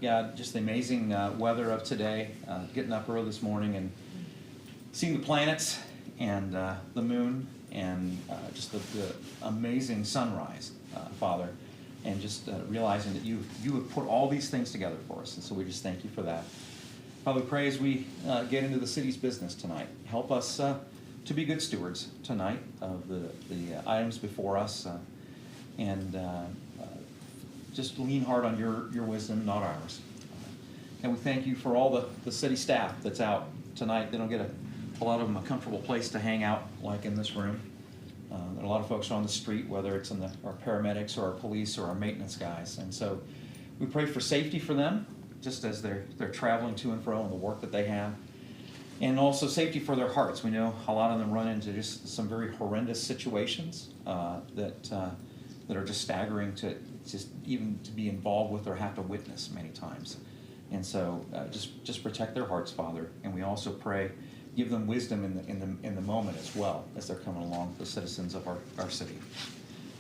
God, just the amazing weather of today, getting up early this morning and seeing the planets and the moon and just the amazing sunrise, Father, and just realizing that you have put all these things together for us, and so we just thank you for that. Father, we pray as we get into the city's business tonight, help us to be good stewards tonight of the items before us, and just lean hard on your wisdom, not ours. And we thank you for all the city staff that's out tonight. They don't get a lot of them a comfortable place to hang out like in this room. There are a lot of folks on the street, whether it's in our paramedics or our police or our maintenance guys. And so we pray for safety for them, just as they're traveling to and fro in the work that they have. And also safety for their hearts. We know a lot of them run into just some very horrendous situations that are just staggering to just even to be involved with or have to witness many times. And so just protect their hearts, Father. And we also pray, give them wisdom in the moment as well as they're coming along, the citizens of our city.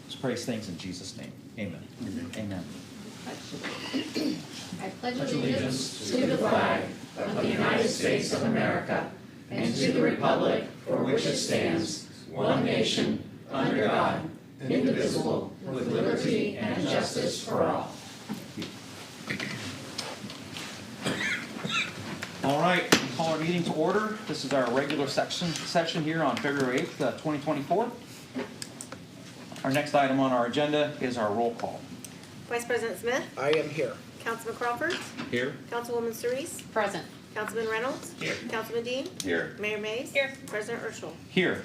Just praise things in Jesus' name. Amen. Amen. I pledge allegiance to the flag of the United States of America and to the republic for which it stands, one nation, under God, indivisible, with liberty and justice for all. All right, we call our meeting to order. This is our regular session here on February 8th, 2024. Our next item on our agenda is our roll call. Vice President Smith? I am here. Councilman Crawford? Here. Councilwoman Cerise? Present. Councilman Reynolds? Here. Councilman Dean? Here. Mayor Mays? Here. President Urschel? Here.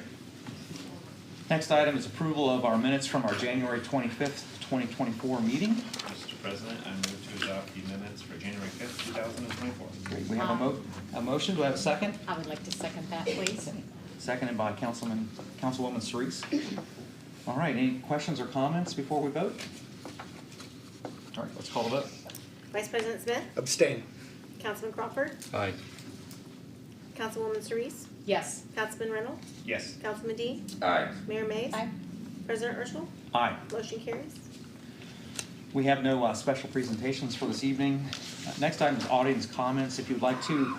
Next item is approval of our minutes from our January 25th, 2024 meeting. Mr. President, I move to adopt the minutes for January 5th, 2024. Great. We have a motion. Do I have a second? I would like to second that, please. Seconded by Councilwoman Cerise. All right, any questions or comments before we vote? All right, let's call the vote. Vice President Smith? Abstain. Councilman Crawford? Aye. Councilwoman Cerise? Yes. Councilman Reynolds? Yes. Councilman Dean? Aye. Mayor Mays? Aye. President Urschel? Aye. Motion carries. We have no special presentations for this evening. Next item is audience comments. If you'd like to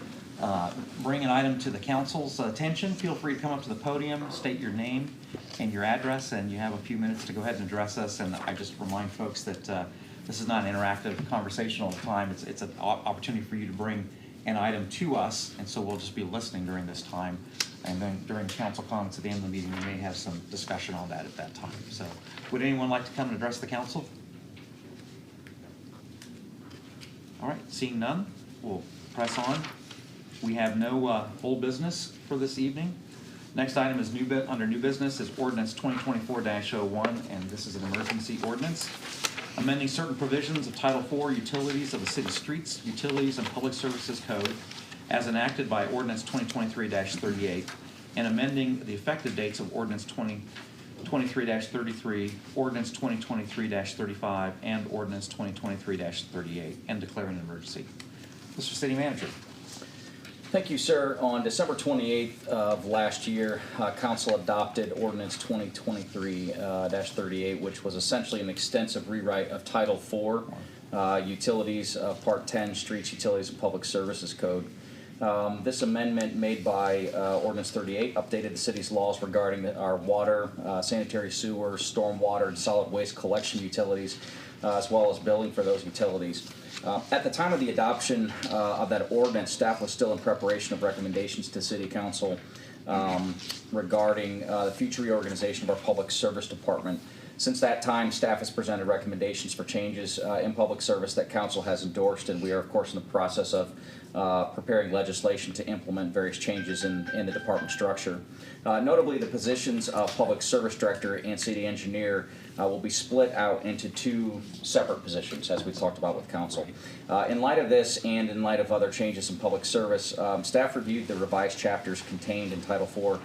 bring an item to the council's attention, feel free to come up to the podium, state your name and your address, and you have a few minutes to go ahead and address us. And I just remind folks that this is not an interactive conversational time. It's an opportunity for you to bring an item to us, and so we'll just be listening during this time. And then during council comments at the end of the meeting, we may have some discussion on that at that time. So would anyone like to come and address the council? All right, seeing none, we'll press on. We have no full business for this evening. Next item is under new business is ordinance 2024-01, and this is an emergency ordinance amending certain provisions of Title IV Utilities of the City Streets, Utilities, and Public Services Code as enacted by Ordinance 2023-38, and amending the effective dates of Ordinance 2023-33, Ordinance 2023-35, and Ordinance 2023-38, and declaring an emergency. Mr. City Manager. Thank you, sir. On December 28th of last year, Council adopted Ordinance 2023-38, which was essentially an extensive rewrite of Title IV, Utilities, Part 10, Streets, Utilities, and Public Services Code. This amendment made by Ordinance 38 updated the city's laws regarding our water, sanitary sewer, stormwater, and solid waste collection utilities, as well as billing for those utilities. At the time of the adoption of that ordinance, staff was still in preparation of recommendations to City Council regarding the future reorganization of our Public Service Department. Since that time, staff has presented recommendations for changes in public service that Council has endorsed, and we are, of course, in the process of preparing legislation to implement various changes in the department structure. Notably, the positions of Public Service Director and City Engineer will be split out into two separate positions, as we talked about with Council. In light of this, and in light of other changes in public service, staff reviewed the revised chapters contained in Title IV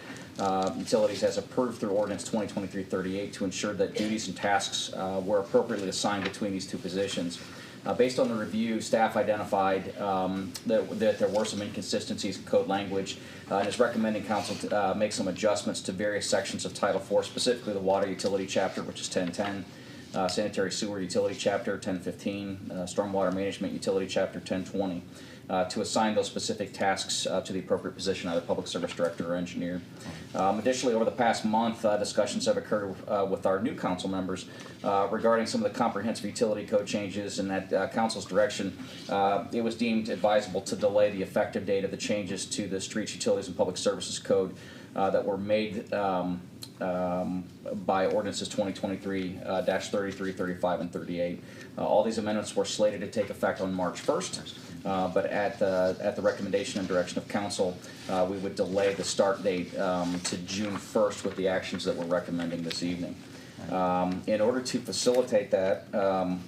Utilities as approved through Ordinance 2023-38 to ensure that duties and tasks were appropriately assigned between these two positions. Based on the review, staff identified that there were some inconsistencies in code language and is recommending Council to make some adjustments to various sections of Title IV, specifically the Water Utility Chapter, which is 1010, sanitary sewer utility chapter 1015, stormwater management utility chapter 1020, to assign those specific tasks to the appropriate position, either public service director or engineer. Additionally, over the past month, discussions have occurred with our new council members regarding some of the comprehensive utility code changes, and at council's direction, it was deemed advisable to delay the effective date of the changes to the streets, utilities, and public services code that were made by ordinances 2023-33, 35, and 38. All these amendments were slated to take effect on March 1st. But at the recommendation and direction of council, we would delay the start date to June 1st with the actions that we're recommending this evening. In order to facilitate that,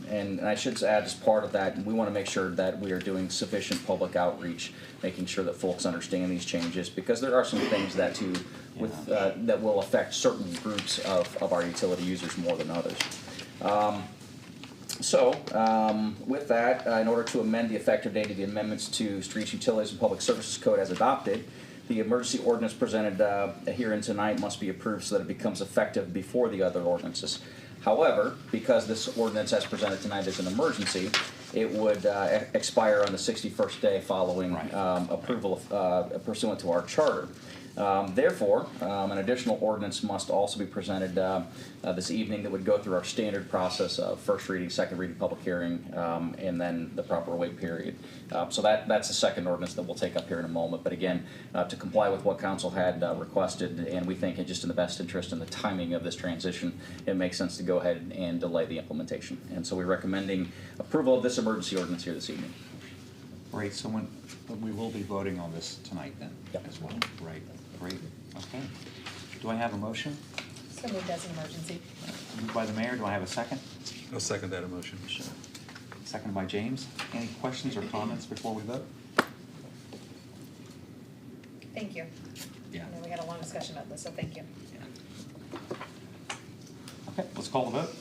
and I should add as part of that, we want to make sure that we are doing sufficient public outreach, making sure that folks understand these changes, because there are some things that that will affect certain groups of our utility users more than others. With that, in order to amend the effective date of the amendments to Streets, Utilities, and Public Services Code as adopted, the emergency ordinance presented herein tonight must be approved so that it becomes effective before the other ordinances. However, because this ordinance as presented tonight is an emergency, it would expire on the 61st day following approval pursuant to our charter. Therefore, an additional ordinance must also be presented this evening that would go through our standard process of first reading, second reading, public hearing, and then the proper wait period. So that's the second ordinance that we'll take up here in a moment. But again, to comply with what council had requested, and we think just in the best interest in the timing of this transition, it makes sense to go ahead and delay the implementation. And so we're recommending approval of this emergency ordinance here this evening. Great, so we will be voting on this tonight then Yep. as well. Right, great, okay. Do I have a motion? So moved as an emergency. Moved by the mayor, do I have a second? I'll second that motion. Sure. Seconded by James. Any questions or comments before we vote? Thank you. Yeah. I know we had a long discussion about this, so thank you. Okay, let's call the vote.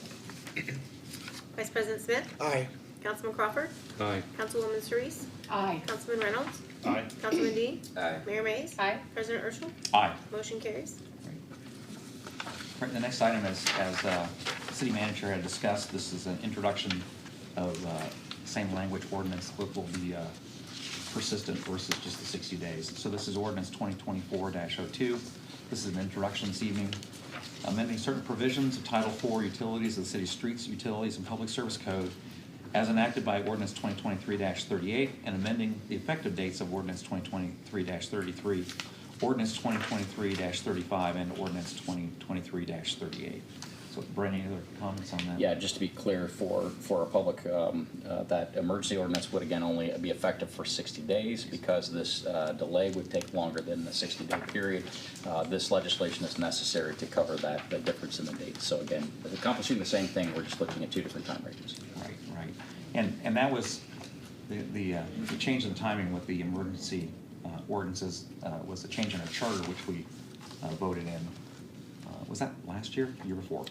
Vice President Smith? Aye. Councilman Crawford? Aye. Councilwoman Surrice? Aye. Councilman Reynolds? Aye. Councilman Dean? Aye. Mayor Mays? Aye. President Urschel? Aye. Motion carries. Right, the next item is, as the city manager had discussed, this is an introduction of same language ordinance, but will be persistent versus just the 60 days. So this is ordinance 2024-02. This is an introduction this evening, amending certain provisions of Title IV Utilities of the city's Streets, Utilities, and Public Service Code as enacted by ordinance 2023-38 and amending the effective dates of ordinance 2023-33, ordinance 2023-35, and ordinance 2023-38. So, Brent, any other comments on that? Yeah, just to be clear for our public, that emergency ordinance would again only be effective for 60 days because this delay would take longer than the 60-day period. This legislation is necessary to cover the difference in the dates. So again, accomplishing the same thing, we're just looking at two different time ranges. Right, right. And that was the change in the timing with the emergency ordinances was a change in our charter, which we voted in. Was that last year? Year before?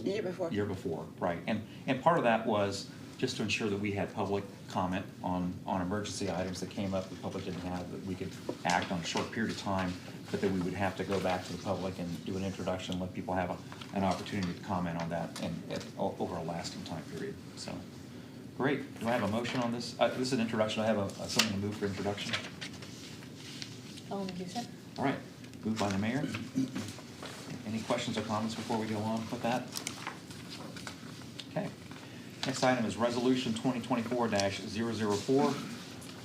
Year before. Year before, right. And part of that was just to ensure that we had public comment on emergency items that came up the public didn't have, that we could act on a short period of time, but that we would have to go back to the public and do an introduction, let people have an opportunity to comment on that and over a lasting time period. So, great. Do I have a motion on this? This is an introduction. I have something to move for introduction. Ellen Houston? All right. Moved by the mayor. Any questions or comments before we go on with that? Okay. Next item is Resolution 2024-004,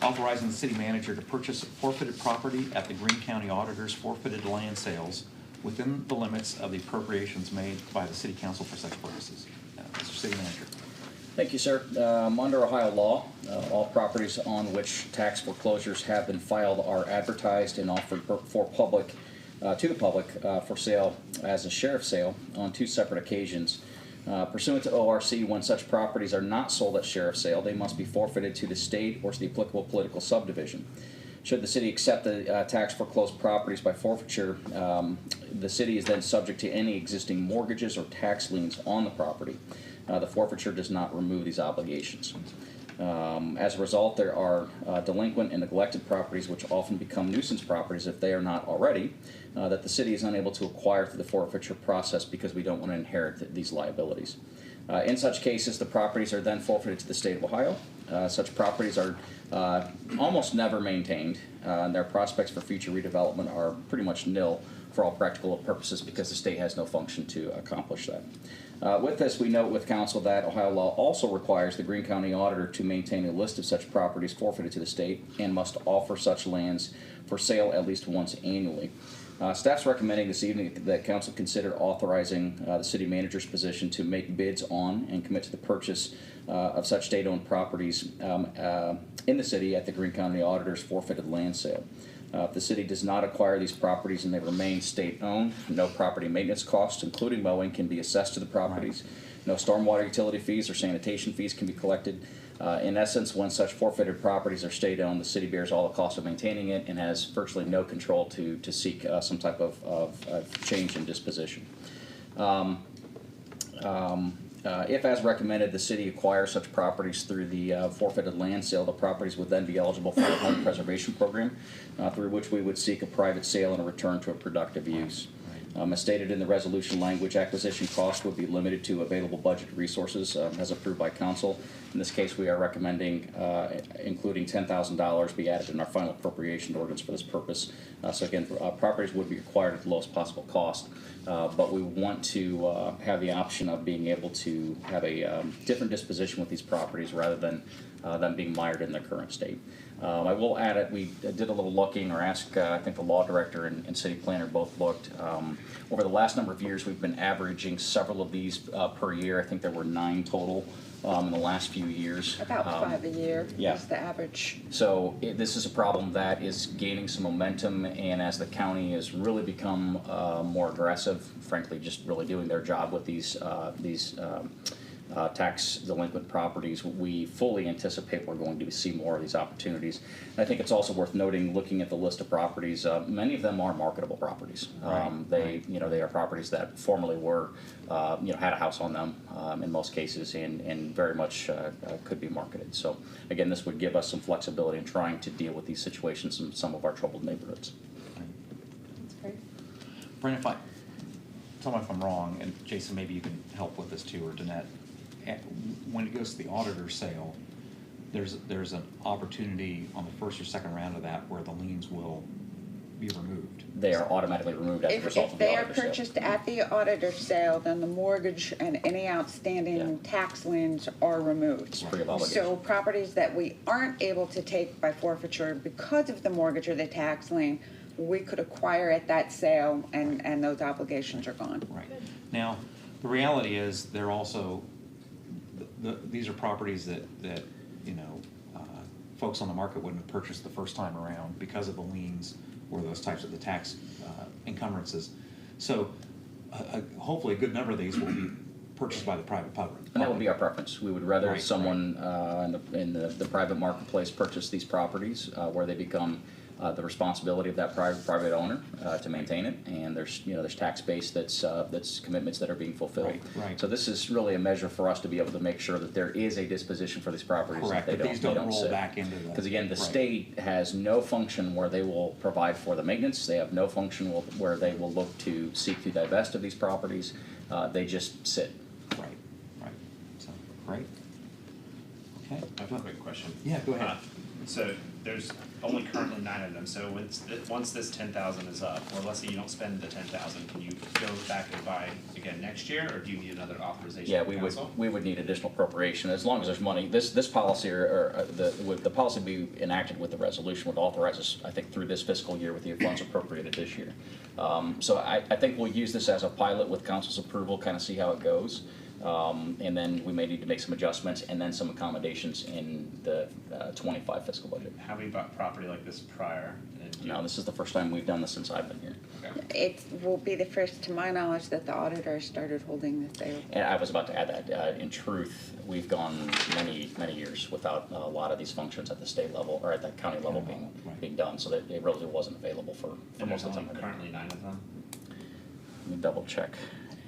authorizing the city manager to purchase forfeited property at the Greene County Auditor's forfeited land sales within the limits of the appropriations made by the city council for such purposes. Mr. City Manager. Thank you, sir. Under Ohio law, all properties on which tax foreclosures have been filed are advertised and offered for public to the public for sale as a sheriff's sale on two separate occasions. Pursuant to ORC, when such properties are not sold at sheriff's sale, they must be forfeited to the state or to the applicable political subdivision. Should the city accept the tax foreclosed properties by forfeiture, the city is then subject to any existing mortgages or tax liens on the property. The forfeiture does not remove these obligations. As a result, there are delinquent and neglected properties which often become nuisance properties if they are not already, that the city is unable to acquire through the forfeiture process because we don't want to inherit these liabilities. In such cases, the properties are then forfeited to the state of Ohio. Such properties are almost never maintained, and their prospects for future redevelopment are pretty much nil for all practical purposes because the state has no function to accomplish that. With this, we note with council that Ohio law also requires the Greene County Auditor to maintain a list of such properties forfeited to the state and must offer such lands for sale at least once annually. Staff's recommending this evening that council consider authorizing the city manager's position to make bids on and commit to the purchase of such state-owned properties in the city at the Greene County Auditor's forfeited land sale. If the city does not acquire these properties and they remain state-owned, no property maintenance costs, including mowing, can be assessed to the properties. No stormwater utility fees or sanitation fees can be collected. In essence, when such forfeited properties are state-owned, the city bears all the cost of maintaining it and has virtually no control to seek some type of change in disposition. If, as recommended, the city acquires such properties through the forfeited land sale, the properties would then be eligible for a home preservation program, through which we would seek a private sale and a return to a productive use. As stated in the resolution language, acquisition costs would be limited to available budget resources as approved by council. In this case, we are recommending including $10,000 be added in our final appropriation ordinance for this purpose. So again, properties would be acquired at the lowest possible cost, but we want to have the option of being able to have a different disposition with these properties rather than them being mired in their current state. I will add it, we did a little looking, or asked, I think the law director and city planner both looked. Over the last number of years, we've been averaging several of these per year. I think there were 9 total in the last few years. About 5 a year yeah. is the average. So this is a problem that is gaining some momentum, and as the county has really become more aggressive, frankly, just really doing their job with these tax delinquent properties, we fully anticipate we're going to see more of these opportunities. And I think it's also worth noting, looking at the list of properties, many of them are marketable properties. They are properties that formerly were, had a house on them in most cases, and very much could be marketed. So again, this would give us some flexibility in trying to deal with these situations in some of our troubled neighborhoods. That's great. Brandon, tell me if I'm wrong, and Jason, maybe you can help with this too, or Danette. When it goes to the auditor's sale, there's an opportunity on the first or second round of that where the liens will be removed. They are automatically removed as a result If of the they are auditor's sale. purchased at the auditor's sale, then the mortgage and any outstanding tax liens are removed. It's free of obligation. So properties that we aren't able to take by forfeiture because of the mortgage or the tax lien, we could acquire at that sale, and those obligations are gone. Right. Now, the reality is they're also, these are properties that folks on the market wouldn't have purchased the first time around because of the liens or those types of the tax encumbrances. So hopefully a good number of these will be purchased by the private public. And that would be our preference. We would rather Right, someone in the private marketplace purchase these properties where they become the responsibility of that private owner to maintain it, and there's tax base that's commitments that are being fulfilled. Right. So this is really a measure for us to be able to make sure that there is a disposition for these properties. Correct, That but these don't roll sit. back into the. Because again, the right. state has no function where they will provide for the maintenance. They have no function where they will look to seek to divest of these properties. They just sit. Right. So, great. Okay. I have a quick question. Yeah, go ahead. So there's only currently 9 of them, so once this 10,000 is up, or let's say you don't spend the 10,000, can you go back and buy again next year, or do you need another authorization Yeah, from council? we would need additional appropriation, as long as there's money. This policy, or the policy be enacted with the resolution would authorize us, I think, through this fiscal year with the funds appropriated this year. So I think we'll use this as a pilot with council's approval, kind of see how it goes. And then we may need to make some adjustments and then some accommodations in the 25 fiscal budget. Have we bought property like this prior? No, this is the first time we've done this since I've been here. Okay. It will be the first, to my knowledge, that the auditor started holding the sale. And I was about to add that, in truth, we've gone many, many years without a lot of these functions at the state level, or at the county level being done, so that it really wasn't available for And most there's of the only time. currently 9 of them? Let me double check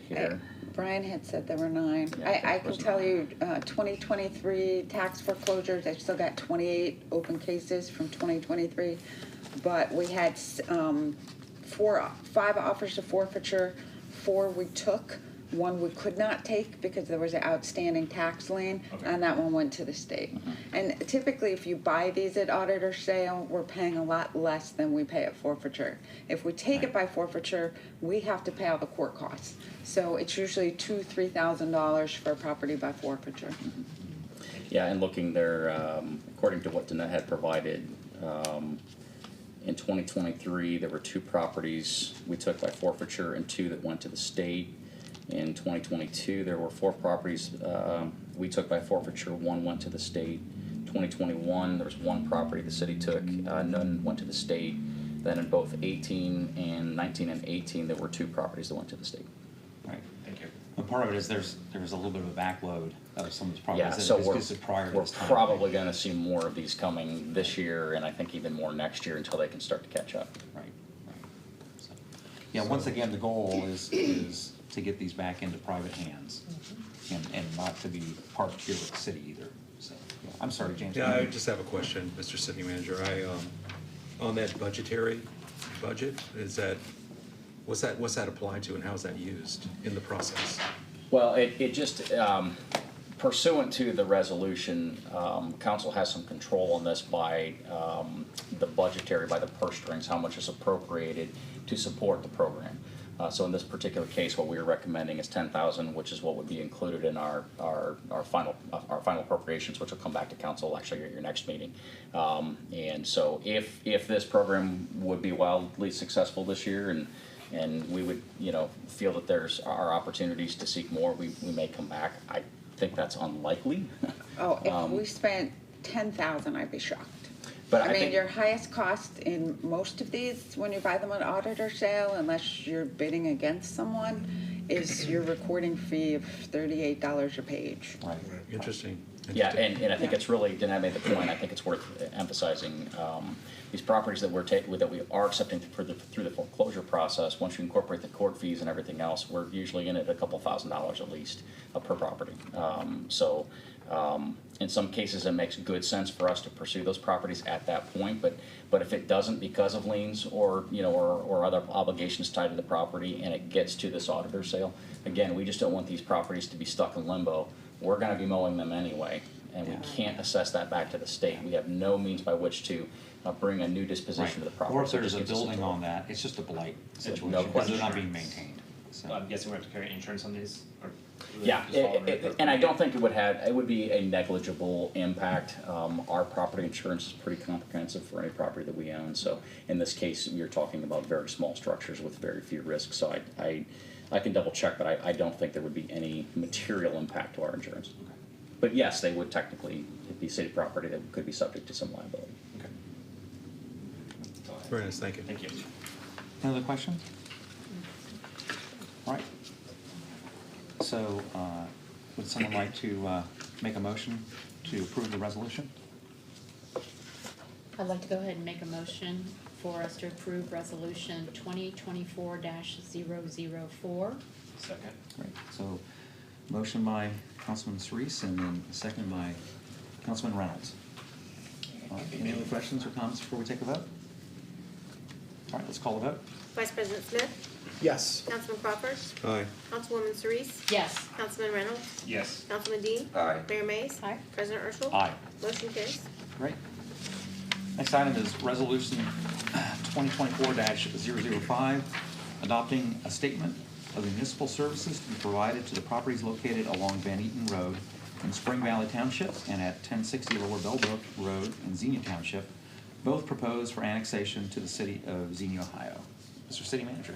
here. Brian had said there were 9. Yeah, I think I it can was tell 9. you, 2023 tax foreclosures, I've still got 28 open cases from 2023. But we had 5 offers of forfeiture, 4 we took. One we could not take because there was an outstanding tax lien, Okay. and that one went to the state. And typically, if you buy these at auditor sale, we're paying a lot less than we pay at forfeiture. If we take it by forfeiture, we have to pay all the court costs. So it's usually $2,000-3,000 for a property by forfeiture. Yeah, and looking there, according to what Danette had provided, in 2023, there were 2 properties we took by forfeiture and 2 that went to the state. In 2022, there were 4 properties we took by forfeiture, 1 went to the state. 2021, there was 1 property the city took, none went to the state. Then in both 18 and 19 and 18, there were 2 properties that went to the state. Right. Thank you. But part of it is there's a little bit of a backload of some of these Yeah, properties so that we're, is prior to we're this time. probably gonna see more of these coming this year, and I think even more next year until they can start to catch up. Right, right. So, yeah, once again, the goal is to get these back into private hands and not to be parked here with the city either, so, yeah. I'm sorry, James. Yeah, I just have a question, Mr. City Manager. On that budgetary budget, what's that applied to and how is that used in the process? Well, it just, pursuant to the resolution, council has some control on this by the budgetary, by the purse strings, how much is appropriated to support the program. So in this particular case, what we are recommending is $10,000, which is what would be included in our final appropriations, which will come back to council actually at your next meeting. And so if this program would be wildly successful this year and we would, feel that there's our opportunities to seek more, we may come back. I think that's unlikely. Oh, if we spent 10,000, I'd be shocked. But I I mean, think, your highest cost in most of these, when you buy them at auditor sale, unless you're bidding against someone, is your recording fee of $38 a page. Right. Interesting. yeah, and I think it's really, Danette made the point, I think it's worth emphasizing, these properties that that we are accepting through the foreclosure process, once you incorporate the court fees and everything else, we're usually in it a couple $1,000s at least per property. In some cases, it makes good sense for us to pursue those properties at that point, but if it doesn't because of liens or, or other obligations tied to the property and it gets to this auditor sale, again, we just don't want these properties to be stuck in limbo. We're gonna be mowing them anyway, and we can't assess that back to the state. We have no means by which to bring a new disposition to the property. Or if So it there's just a gives us building tool. on that, it's just a blight situation, No because they're question. not being maintained, so. I'm guessing we have to carry insurance on these, or? Yeah, just follow the- and I don't think it would be a negligible impact. Our property insurance is pretty comprehensive for any property that we own, so in this case, you're talking about very small structures with very few risks, so I can double check, but I don't think there would be any material impact to our insurance. But yes, they would technically be city property that could be subject to some liability. Okay. That's all I have. Very nice, thank you. Thank you. Any other questions? All right. So, would someone like to make a motion to approve the resolution? I'd like to go ahead and make a motion for us to approve resolution 2024-004. Second. Great, so, motion by Councilman Cerise and then second by Councilman Reynolds. Any other questions or comments before we take a vote? All right, let's call the vote. Vice President Smith, Yes. Councilman Crawford, Aye. Councilwoman Cerise, Yes. Councilman Reynolds, Yes. Councilman Dean, Aye. Mayor Mays, Aye. President Urschel. Aye. Motion carries. Great. Next item is Resolution 2024-005, adopting a statement of municipal services to be provided to the properties located along Van Eaton Road in Spring Valley Township and at 1060 Lower Bellbrook Road in Xenia Township, both proposed for annexation to the city of Xenia, Ohio. Mr. City Manager.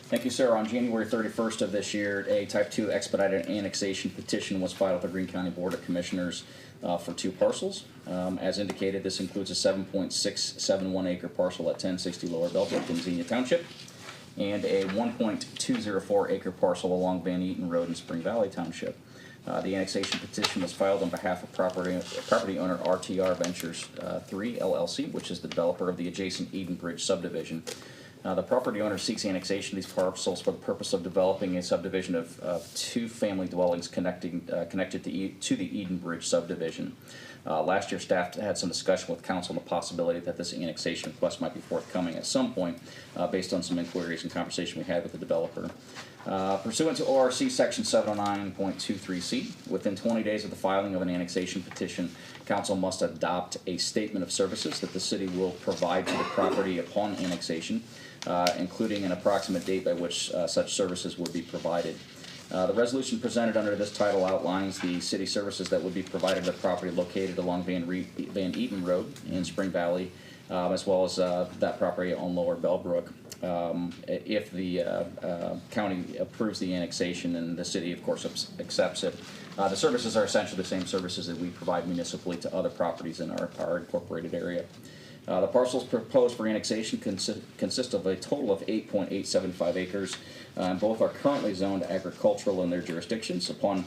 Thank you, sir. On January 31st of this year, a Type 2 expedited annexation petition was filed with the Greene County Board of Commissioners for 2 parcels. As indicated, this includes a 7.671 acre parcel at 1060 Lower Bellbrook in Xenia Township and a 1.204 acre parcel along Van Eaton Road in Spring Valley Township. The annexation petition was filed on behalf of property owner RTR Ventures 3 LLC, which is the developer of the adjacent Eden Bridge subdivision. The property owner seeks annexation of these parcels for the purpose of developing a subdivision of 2 family dwellings connected to the Eden Bridge subdivision. Last year, staff had some discussion with council on the possibility that this annexation request might be forthcoming at some point, based on some inquiries and conversation we had with the developer. Pursuant to ORC Section 709.23C, within 20 days of the filing of an annexation petition, council must adopt a statement of services that the city will provide to the property upon annexation, including an approximate date by which such services would be provided. The resolution presented under this title outlines the city services that would be provided to the property located along Van Eaton Road in Spring Valley, as well as that property on Lower Bellbrook. If the county approves the annexation and the city, of course, accepts it, the services are essentially the same services that we provide municipally to other properties in our incorporated area. The parcels proposed for annexation consist of a total of 8.875 acres. Both are currently zoned agricultural in their jurisdictions. Upon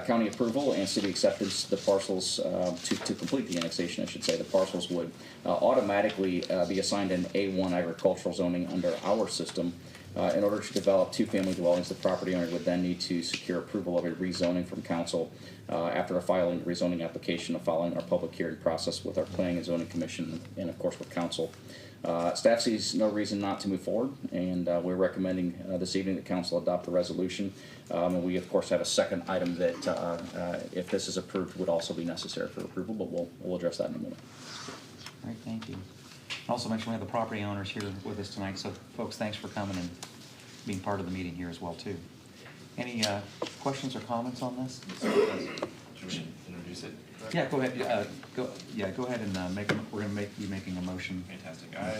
county approval and city acceptance, the parcels, to complete the annexation, I should say, the parcels would automatically be assigned an A1 agricultural zoning under our system. In order to develop two-family dwellings, the property owner would then need to secure approval of a rezoning from council after filing the rezoning application and following our public hearing process with our planning and zoning commission and of course with council. Staff sees no reason not to move forward, and we're recommending this evening that council adopt the resolution. And we of course have a second item that if this is approved would also be necessary for approval, but we'll address that in a moment. All right, thank you. Also mention we have the property owners here with us tonight, so folks, thanks for coming and being part of the meeting here as well too. Any questions or comments on this? Should we introduce it? Yeah, go ahead. Go ahead and we're going to be making a motion. Fantastic. I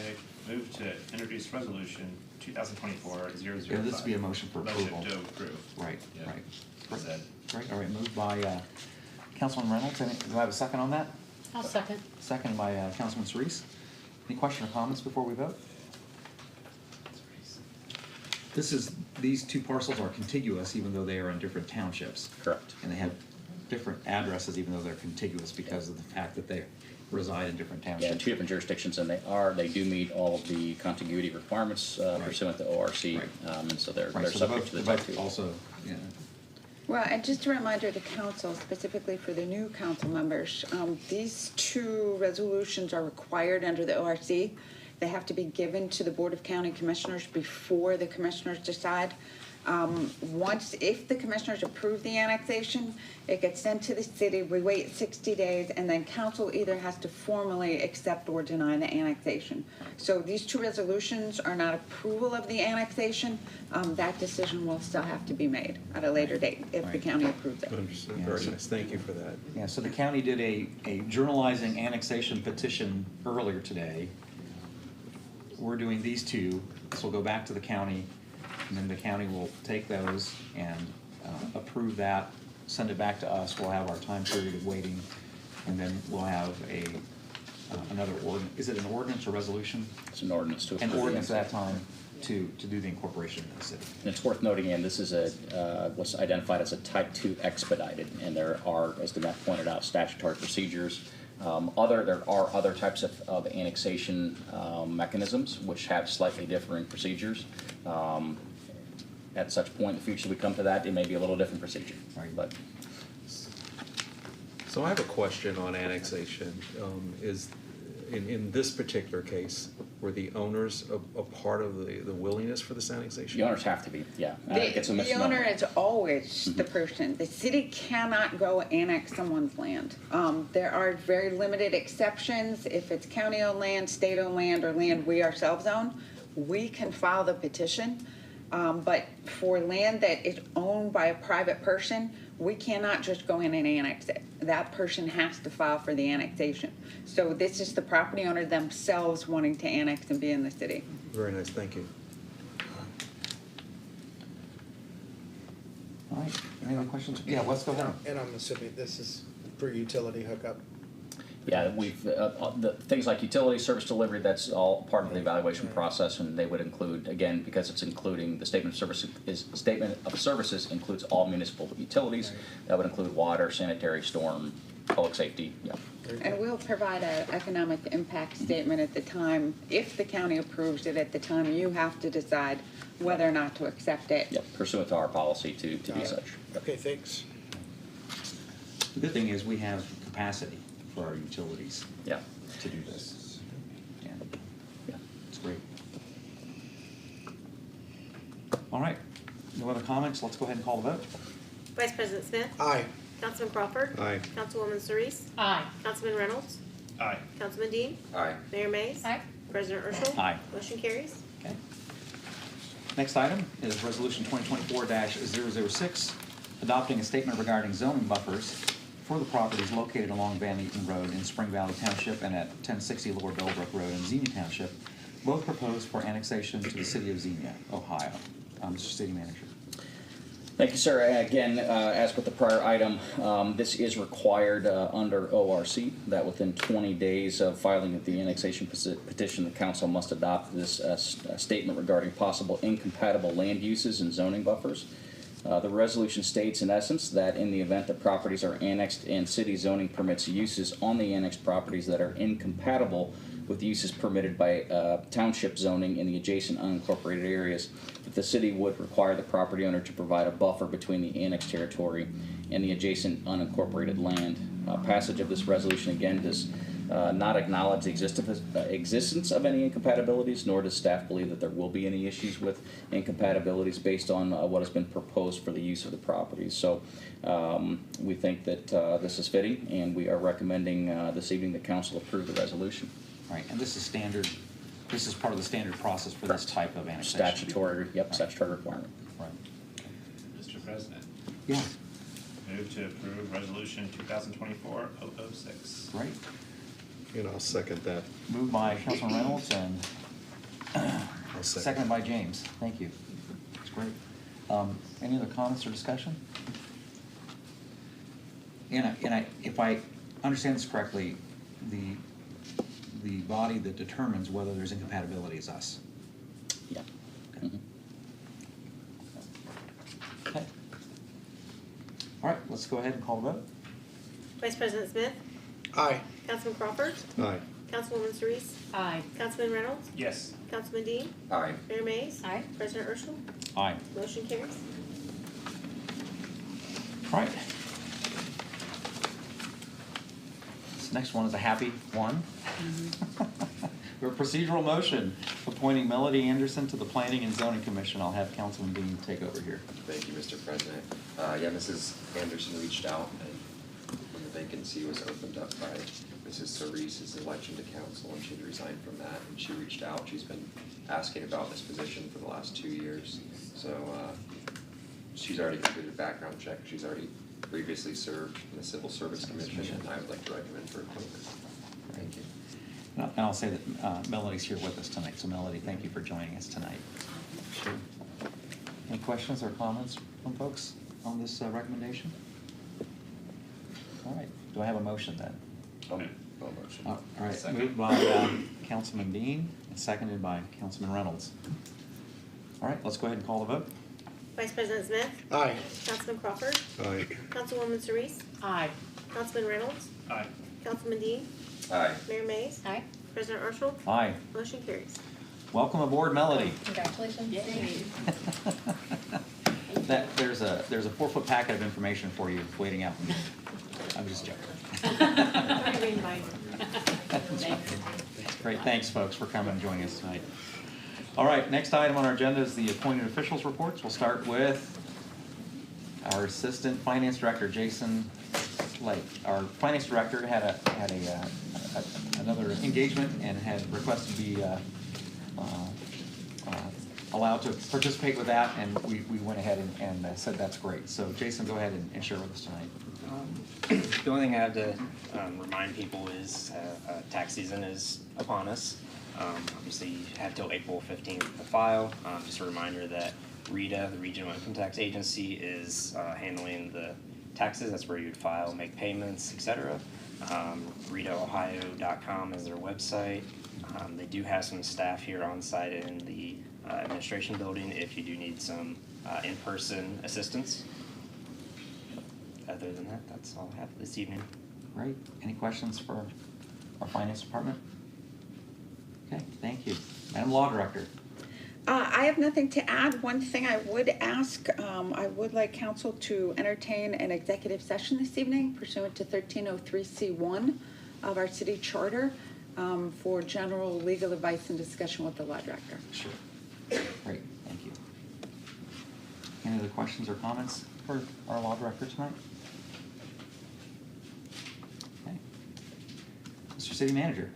move to introduce resolution 2024-005. Yeah, this would be a motion for approval. Motion to approve. Right, Yeah. right. Said. Great, all right, moved by Councilman Reynolds. Do I have a second on that? I'll second. Second by Councilman Cerise. Any question or comments before we vote? These two parcels are contiguous even though they are in different townships. Correct. And they have different addresses even though they're contiguous because of the fact that they reside in different Yeah, in townships. two different jurisdictions, and they do meet all of the contiguity requirements pursuant to ORC, Right. And so they're Right, so subject to the type 2. also, yeah. Well, and just a reminder to council, specifically for the new council members, these two resolutions are required under the ORC. They have to be given to the Board of County Commissioners before the commissioners decide. If the commissioners approve the annexation, it gets sent to the city, we wait 60 days, and then council either has to formally accept or deny the annexation. So these two resolutions are not approval of the annexation. That decision will still have to be made at a later date if the Right. county approves it. Understood. Yeah, Very so- nice, thank you for that. Yeah, so the county did a journalizing annexation petition earlier today. We're doing these two, so we'll go back to the county, and then the county will take those and approve that, send it back to us, we'll have our time period of waiting, and then we'll have another ordinance, is it an ordinance or resolution? It's an ordinance to approve. An ordinance at that time to do the incorporation of the city. And it's worth noting, and this is what's identified as a type 2 expedited, and there are, as Matt pointed out, statutory procedures. There are other types of annexation mechanisms which have slightly differing procedures. At such point in the future we come to that, it may be a little different procedure. Right. But So I have a question on annexation. Is, in this particular case, were the owners a part of the willingness for this annexation? the owners have to be, yeah. It's a The misnomer. owner is always the person. The city cannot go annex someone's land. There are very limited exceptions. If it's county-owned land, state-owned land, or land we ourselves own, we can file the petition. But for land that is owned by a private person, we cannot just go in and annex it. That person has to file for the annexation. So this is the property owner themselves wanting to annex and be in the city. Very nice, thank you. All right, any other questions? Yeah, let's go ahead. And I'm assuming this is for utility hookup. Yeah, we've, the things like utility service delivery, that's all part of the evaluation process, and they would include, again, because it's including, the statement of services includes all municipal utilities. That would include water, sanitary, storm, public safety, yeah. And we'll provide an economic impact statement at the time. If the county approves it at the time, you have to decide whether or not to accept it. Yep, pursuant to our policy to be Got it. such. Okay, thanks. The good thing is we have capacity for our utilities Yeah. to do this. And Yeah. it's great. All right, no other comments? Let's go ahead and call the vote. Vice President Smith. Aye. Councilman Crawford. Aye. Councilwoman Surrice. Aye. Councilman Reynolds. Aye. Councilman Dean. Aye. Mayor Mays. Aye. President Urschel. Aye. Motion carries. Okay. Next item is Resolution 2024-006, adopting a statement regarding zoning buffers for the properties located along Van Eaton Road in Spring Valley Township and at 1060 Lower Bellbrook Road in Xenia Township, both proposed for annexation to the city of Xenia, Ohio. Mr. City Manager. Thank you, sir. Again, as with the prior item, this is required under ORC that within 20 days of filing of the annexation petition, the council must adopt this statement regarding possible incompatible land uses and zoning buffers. The resolution states, in essence, that in the event that properties are annexed and city zoning permits uses on the annexed properties that are incompatible with uses permitted by township zoning in the adjacent unincorporated areas, that the city would require the property owner to provide a buffer between the annexed territory and the adjacent unincorporated land. Passage of this resolution again does not acknowledge the existence of any incompatibilities, nor does staff believe that there will be any issues with incompatibilities based on what has been proposed for the use of the properties. So we think that this is fitting, and we are recommending this evening that council approve the resolution. All right, and this is standard, this is part of the standard process for this type of annexation. Statutory, yep, statutory requirement. Right. Mr. President, Yeah, move to approve resolution 2024-006. great. And I'll second that. Moved by Councilman Reynolds and I'll seconded by James. Thank you. That's great. Any other comments or discussion? If I understand this correctly, the body that determines whether there's incompatibility is us. Yeah. Mhm. Okay. All right, let's go ahead and call the vote. Vice President Smith. Aye. Councilman Crawford. Aye. Councilwoman Surrice. Aye. Councilman Reynolds. Yes. Councilman Dean. Aye. Mayor Mays. Aye. President Urschel. Aye. Motion carries. All right. This next one is a happy one. We're procedural motion appointing Melody Anderson to the Planning and Zoning Commission. I'll have Councilman Dean take over here. Thank you, Mr. President. Yeah, Mrs. Anderson reached out and when the vacancy was opened up by Mrs. Cerise's election to council, and she'd resigned from that, and she reached out. She's been asking about this position for the last 2 years. So she's already completed a background check. She's already previously served in the Civil Service Commission, and I would like to recommend her appointment. Thank you. And I'll say that Melody's here with us tonight. So Melody, thank you for joining us tonight. Sure. Any questions or comments from folks on this recommendation? All right, do I have a motion then? No motion. All right, Second. moved by Councilman Dean and seconded by Councilman Reynolds. All right, let's go ahead and call the vote. Vice President Smith. Aye. Councilman Crawford. Aye. Councilwoman Surrice. Aye. Councilman Reynolds. Aye. Councilman Dean. Aye. Mayor Mays. Aye. President Urschel. Aye. Motion carries. Welcome aboard, Melody. Congratulations. Yay. There's a 4-foot packet of information for you waiting out. I'm just joking. Great, thanks folks for coming and joining us tonight. All right, next item on our agenda is the appointed officials reports. We'll start with our Assistant Finance Director, Jason Lake. Our Finance Director had another engagement and had requested to be allowed to participate with that, and we went ahead and said that's great. So Jason, go ahead and share with us tonight. The only thing I have to remind people is tax season is upon us. Obviously, you have till April 15th to file. Just a reminder that RETA, the Regional Income Tax Agency, is handling the taxes. That's where you'd file, make payments, etc. RETAOhio.com is their website. They do have some staff here on site in the administration building if you do need some in-person assistance. Other than that, that's all I have this evening. Great. Any questions for our Finance Department? Okay, thank you. Madam Law Director. I have nothing to add. One thing I would ask, I would like council to entertain an executive session this evening pursuant to 1303C1 of our city charter for general legal advice and discussion with the law director. Sure. Great, thank you. Any other questions or comments for our law director tonight? Okay. Mr. City Manager?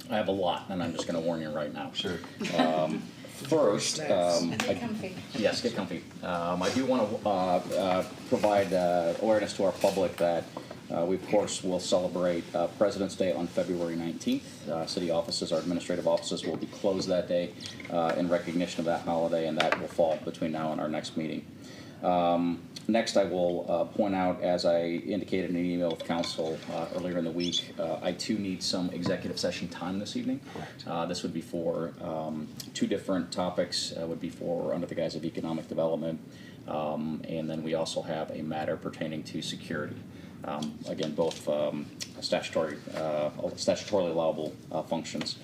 I have a lot, and I'm just gonna warn you right now. Sure. First, Snacks. yes, get comfy. I do want to provide awareness to our public that we, of course, will celebrate President's Day on February 19th. City offices, our administrative offices will be closed that day in recognition of that holiday, and that will fall between now and our next meeting. Next, I will point out, as I indicated in an email with council earlier in the week, I too need some executive session time this evening. Correct. This would be for two different topics. Would be for under the guise of economic development, and then we also have a matter pertaining to security. Again, both statutorily allowable functions.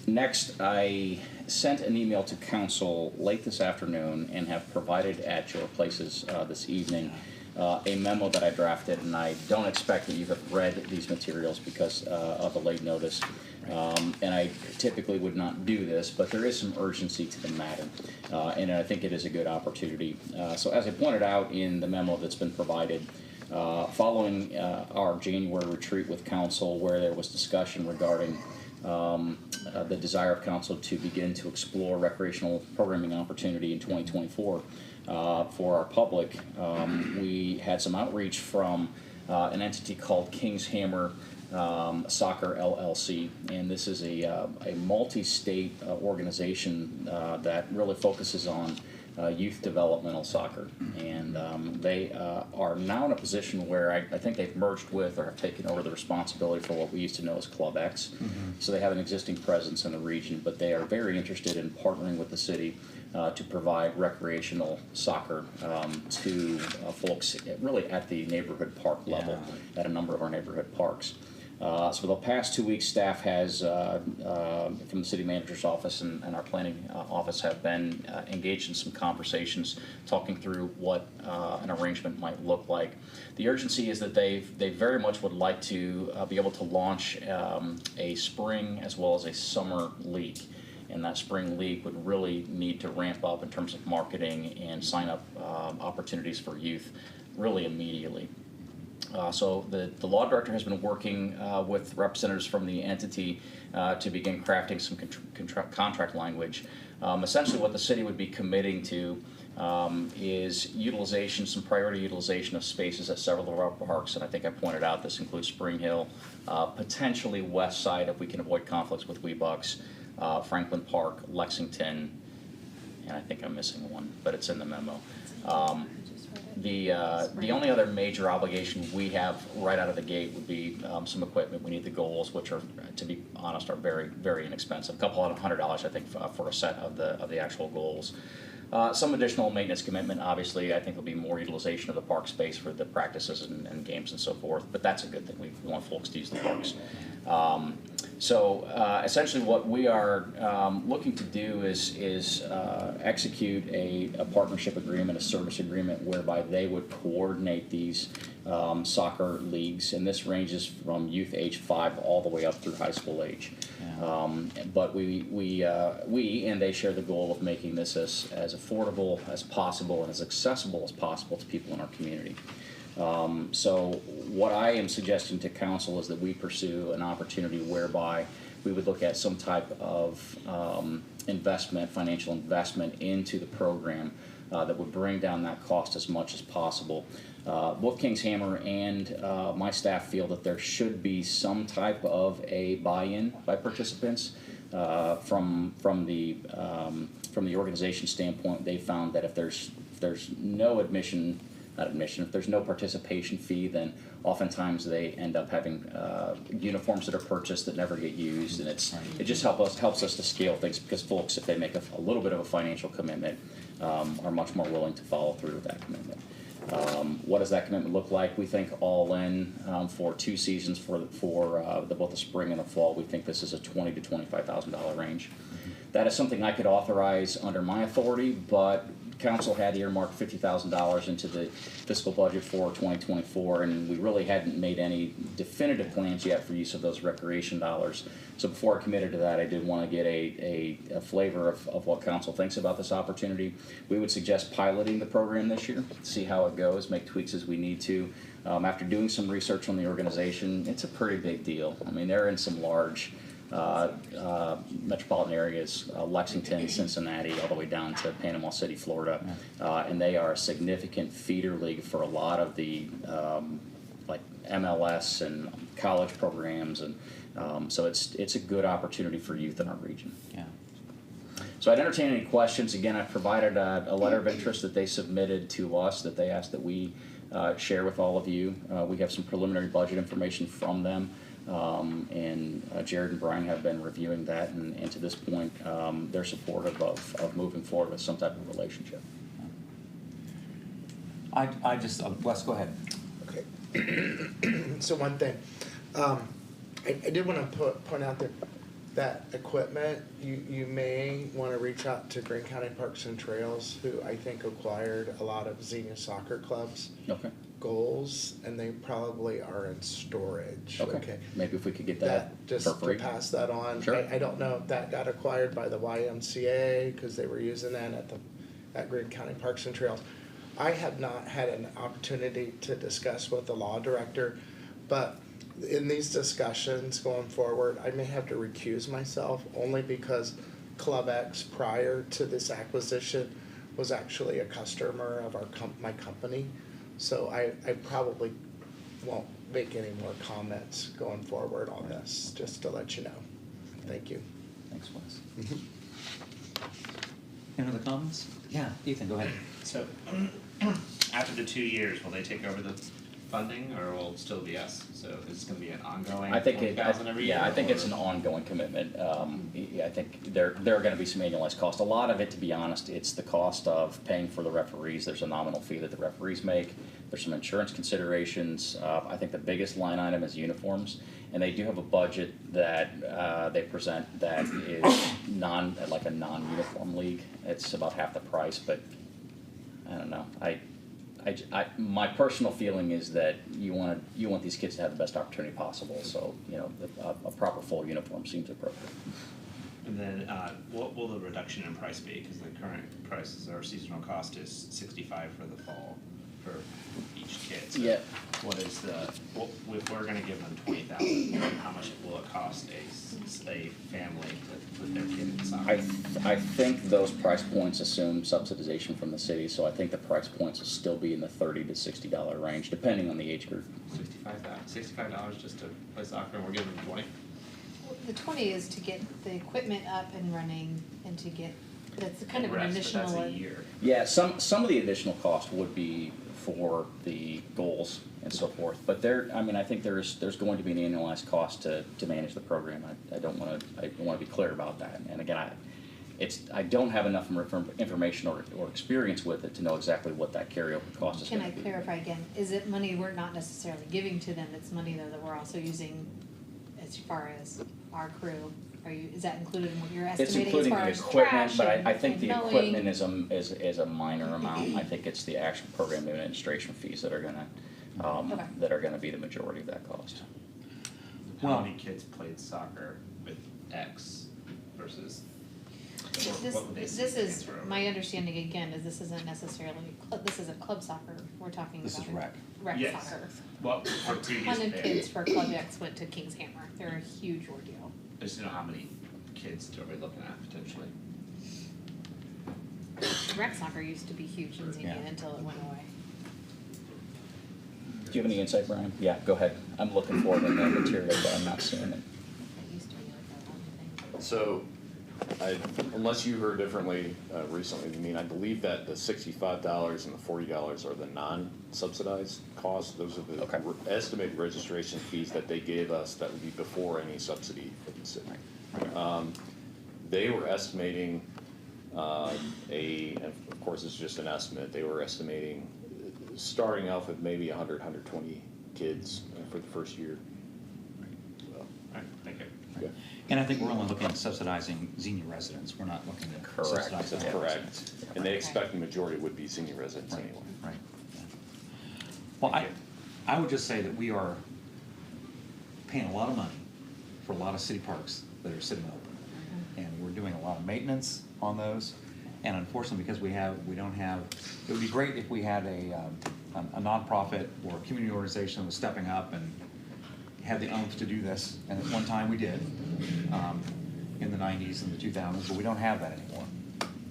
Next, I sent an email to council late this afternoon and have provided at your places this evening a memo that I drafted, and I don't expect that you have read these materials because of the late notice. And I typically would not do this, but there is some urgency to the matter, and I think it is a good opportunity. So as I pointed out in the memo that's been provided, following our January retreat with council, where there was discussion regarding the desire of council to begin to explore recreational programming opportunity in 2024 for our public, we had some outreach from an entity called King's Hammer Soccer LLC, and this is a multi-state organization that really focuses on youth developmental soccer, and they are now in a position where I think they've merged with or have taken over the responsibility for what we used to know as Club X. So they have an existing presence in the region, but they are very interested in partnering with the city to provide recreational soccer to folks really at the neighborhood park level at a number of our neighborhood parks. So for the past 2 weeks, staff has, from the city manager's office and our planning office, have been engaged in some conversations, talking through what an arrangement might look like. The urgency is that they very much would like to be able to launch a spring as well as a summer league. And that spring league would really need to ramp up in terms of marketing and sign up opportunities for youth really immediately. So the law director has been working with representatives from the entity to begin crafting some contract language. Essentially what the city would be committing to is utilization, some priority utilization of spaces at several of our parks, and I think I pointed out this includes Spring Hill, potentially West Side if we can avoid conflicts with Weebucks, Franklin Park, Lexington, and I think I'm missing one, but it's in the memo. The only other major obligation we have right out of the gate would be some equipment. We need the goals, which are, to be honest, are very, very inexpensive. A couple of $100, I think, for a set of the actual goals. Some additional maintenance commitment, obviously. I think there'll be more utilization of the park space for the practices and games and so forth, but that's a good thing. We want folks to use the parks. So essentially what we are looking to do is execute a partnership agreement, a service agreement, whereby they would coordinate these soccer leagues, and this ranges from youth age 5 all the way up through high school age. But we and they share the goal of making this as affordable as possible and as accessible as possible to people in our community. So what I am suggesting to council is that we pursue an opportunity whereby we would look at some type of investment, financial investment into the program that would bring down that cost as much as possible. Both King's Hammer and my staff feel that there should be some type of a buy-in by participants. From the organization standpoint, they found that if there's no if there's no participation fee, then oftentimes they end up having uniforms that are purchased that never get used, and it just helps us to scale things, because folks, if they make a little bit of a financial commitment, are much more willing to follow through with that commitment. What does that commitment look like? We think all in for 2 seasons for both the spring and the fall, we think this is a $20,000 to $25,000 range. That is something I could authorize under my authority, but council had earmarked $50,000 into the fiscal budget for 2024, and we really hadn't made any definitive plans yet for use of those recreation dollars. So before I committed to that, I did want to get a flavor of what council thinks about this opportunity. We would suggest piloting the program this year, see how it goes, make tweaks as we need to. After doing some research on the organization, it's a pretty big deal. I mean, they're in some large metropolitan areas, Lexington, Cincinnati, all the way down to Panama City, Florida, and they are a significant feeder league for a lot of the like MLS and college programs, and so it's a good opportunity for youth in our region. Yeah. So I'd entertain any questions. Again, I provided a letter of interest that they submitted to us that they asked that we share with all of you. We have some preliminary budget information from them. And Jared and Brian have been reviewing that, and to this point, they're supportive of moving forward with some type of relationship. I just, Wes, go ahead. Okay. So one thing, I did want to point out that equipment, you may want to reach out to Greene County Parks and Trails, who I think acquired a lot of Xenia Soccer Club's Okay. goals, and they probably are in storage. Okay. Maybe if we could get that Just for to free. pass that on. Sure. I don't know if that got acquired by the YMCA, because they were using that at Greene County Parks and Trails. I have not had an opportunity to discuss with the law director, but in these discussions going forward, I may have to recuse myself, only because Club X, prior to this acquisition, was actually a customer of my company. So I probably won't make any more comments going forward on this, just to let you know. Thank you. Thanks, Wes. Any other comments? Yeah, Ethan, go ahead. So, after the 2 years, will they take over the funding, or will it still be us? So is it gonna be an ongoing I think $20,000 every year? yeah, I think or- it's an ongoing commitment. I think there are going to be some annualized costs. A lot of it, to be honest, it's the cost of paying for the referees. There's a nominal fee that the referees make. There's some insurance considerations. I think the biggest line item is uniforms, and they do have a budget that they present that is like a non-uniform league. It's about half the price, but I don't know. My personal feeling is that you want these kids to have the best opportunity possible. So a proper full uniform seems appropriate. And then, what will the reduction in price be? Because the current prices, our seasonal cost is $65 for the fall for each kid. So Yeah. what is if we're gonna give them $20,000, how much will it cost a family to put their kid in soccer? I think those price points assume subsidization from the city, so I think the price points will still be in the $30 to $60 range, depending on the age group. $65 just to play soccer, and we're giving them 20? The 20 is to get the equipment up and running and to get, that's kind of an Rest, additional. but that's a year. Yeah, some of the additional cost would be for the goals and so forth, but I think there's going to be an annualized cost to manage the program. I want to be clear about that. And again, I don't have enough information or experience with it to know exactly what that carryover cost is Can going I to be. clarify again? Is it money we're not necessarily giving to them, it's money though that we're also using as far as our crew? Is that included in what you're It's estimating as including far the as equipment, trash but and I think the mowing? equipment is a minor amount. I think it's the actual program administration fees that are gonna be the majority of that cost. How Well- many kids played soccer with X versus? This what would they is, transfer over? my understanding again, is this isn't necessarily, this isn't club soccer, we're talking This about. is rec. Rec Yes. soccer. Well, for A previous ton of pay. kids for Club X went to King's Hammer, they're a huge ordeal. I just don't know how many kids are we looking at potentially? Rec soccer used to be huge in Xenia Yeah. until it went away. Do you have any insight, Brian? Yeah, go ahead. I'm looking for it in the material, but I'm not seeing it. It used to be like that one thing. So, unless you heard differently recently, I believe that the $65 and the $40 are the non-subsidized costs. Those are the Okay. estimated registration fees that they gave us that would be before any subsidy from the city. They were estimating and of course it's just an estimate, they were estimating starting off with maybe 120 kids for the first year. Alright, thank you. Yeah. And I think we're only looking at subsidizing Xenia residents, we're not looking at Correct. subsidizing. That's non-residents. correct. And they expect the majority would be senior residents Right, anyway. right. Yeah. Well, I would just say that we are paying a lot of money for a lot of city parks that are sitting open. And we're doing a lot of maintenance on those. And unfortunately, because we don't have, it would be great if we had a nonprofit or a community organization that was stepping up and had the oomph to do this. And at one time we did, in the 90s and the 2000s, but we don't have that anymore.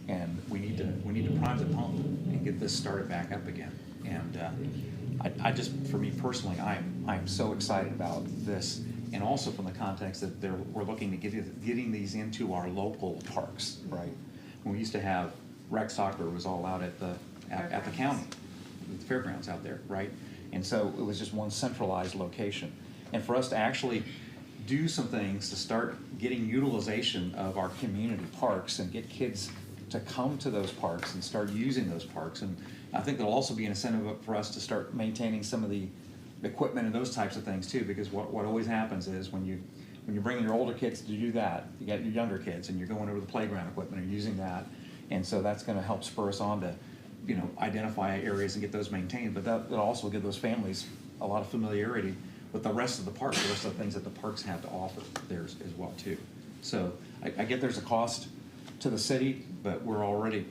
And we need to prime the pump and get this started back up again. And I just, for me personally, I'm so excited about this, and also from the context that we're looking to getting these into our local parks, right? When we used to have rec soccer, it was all out at the county, the fairgrounds out there, right? And so it was just one centralized location. And for us to actually do some things to start getting utilization of our community parks and get kids to come to those parks and start using those parks. And I think there'll also be an incentive for us to start maintaining some of the equipment and those types of things too, because what always happens is when you're bringing your older kids to do that, you got your younger kids and you're going over the playground equipment and using that. And so that's gonna help spur us on to, identify areas and get those maintained, but that'll also give those families a lot of familiarity with the rest of the park, the rest of the things that the parks have to offer there as well too. So I get there's a cost to the city, but we're already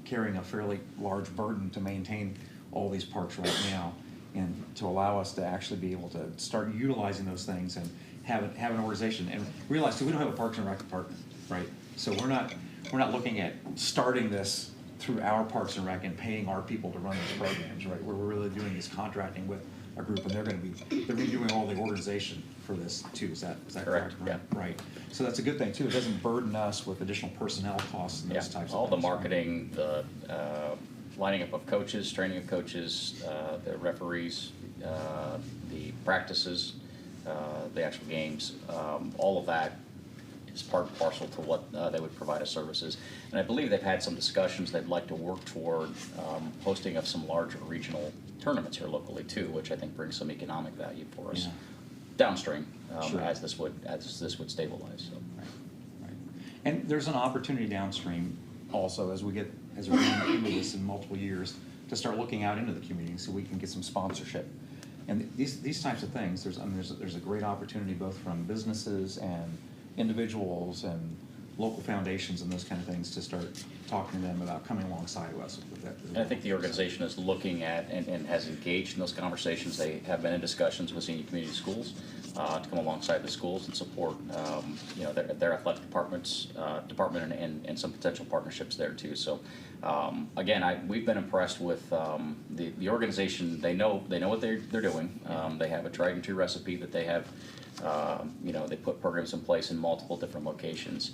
carrying a fairly large burden to maintain all these parks right now, and to allow us to actually be able to start utilizing those things and have an organization and realize too, we don't have a Parks and Rec department, right? So we're not looking at starting this through our Parks and Rec and paying our people to run those programs, right? What we're really doing is contracting with a group, and they're gonna be doing all the organization for this too. Is that correct? Yeah. Right. So that's a good thing too. It doesn't burden us with additional personnel costs and those types of things. All the marketing, the lining up of coaches, training of coaches, the referees, the practices, the actual games, all of that is part and parcel to what they would provide as services. And I believe they've had some discussions they'd like to work toward hosting of some larger regional tournaments here locally too, which I think brings some economic value for us Yeah. downstream Sure. as this would stabilize. So. Right. And there's an opportunity downstream also as we're getting into this in multiple years to start looking out into the community so we can get some sponsorship. And these types of things, there's a great opportunity both from businesses and individuals and local foundations and those kind of things to start talking to them about coming alongside of us with that. And I think the organization is looking at and has engaged in those conversations. They have been in discussions with senior community schools to come alongside the schools and support their athletic department and some potential partnerships there too. So again, we've been impressed with the organization. They know what they're doing. They have a tried and true recipe that they have. They put programs in place in multiple different locations.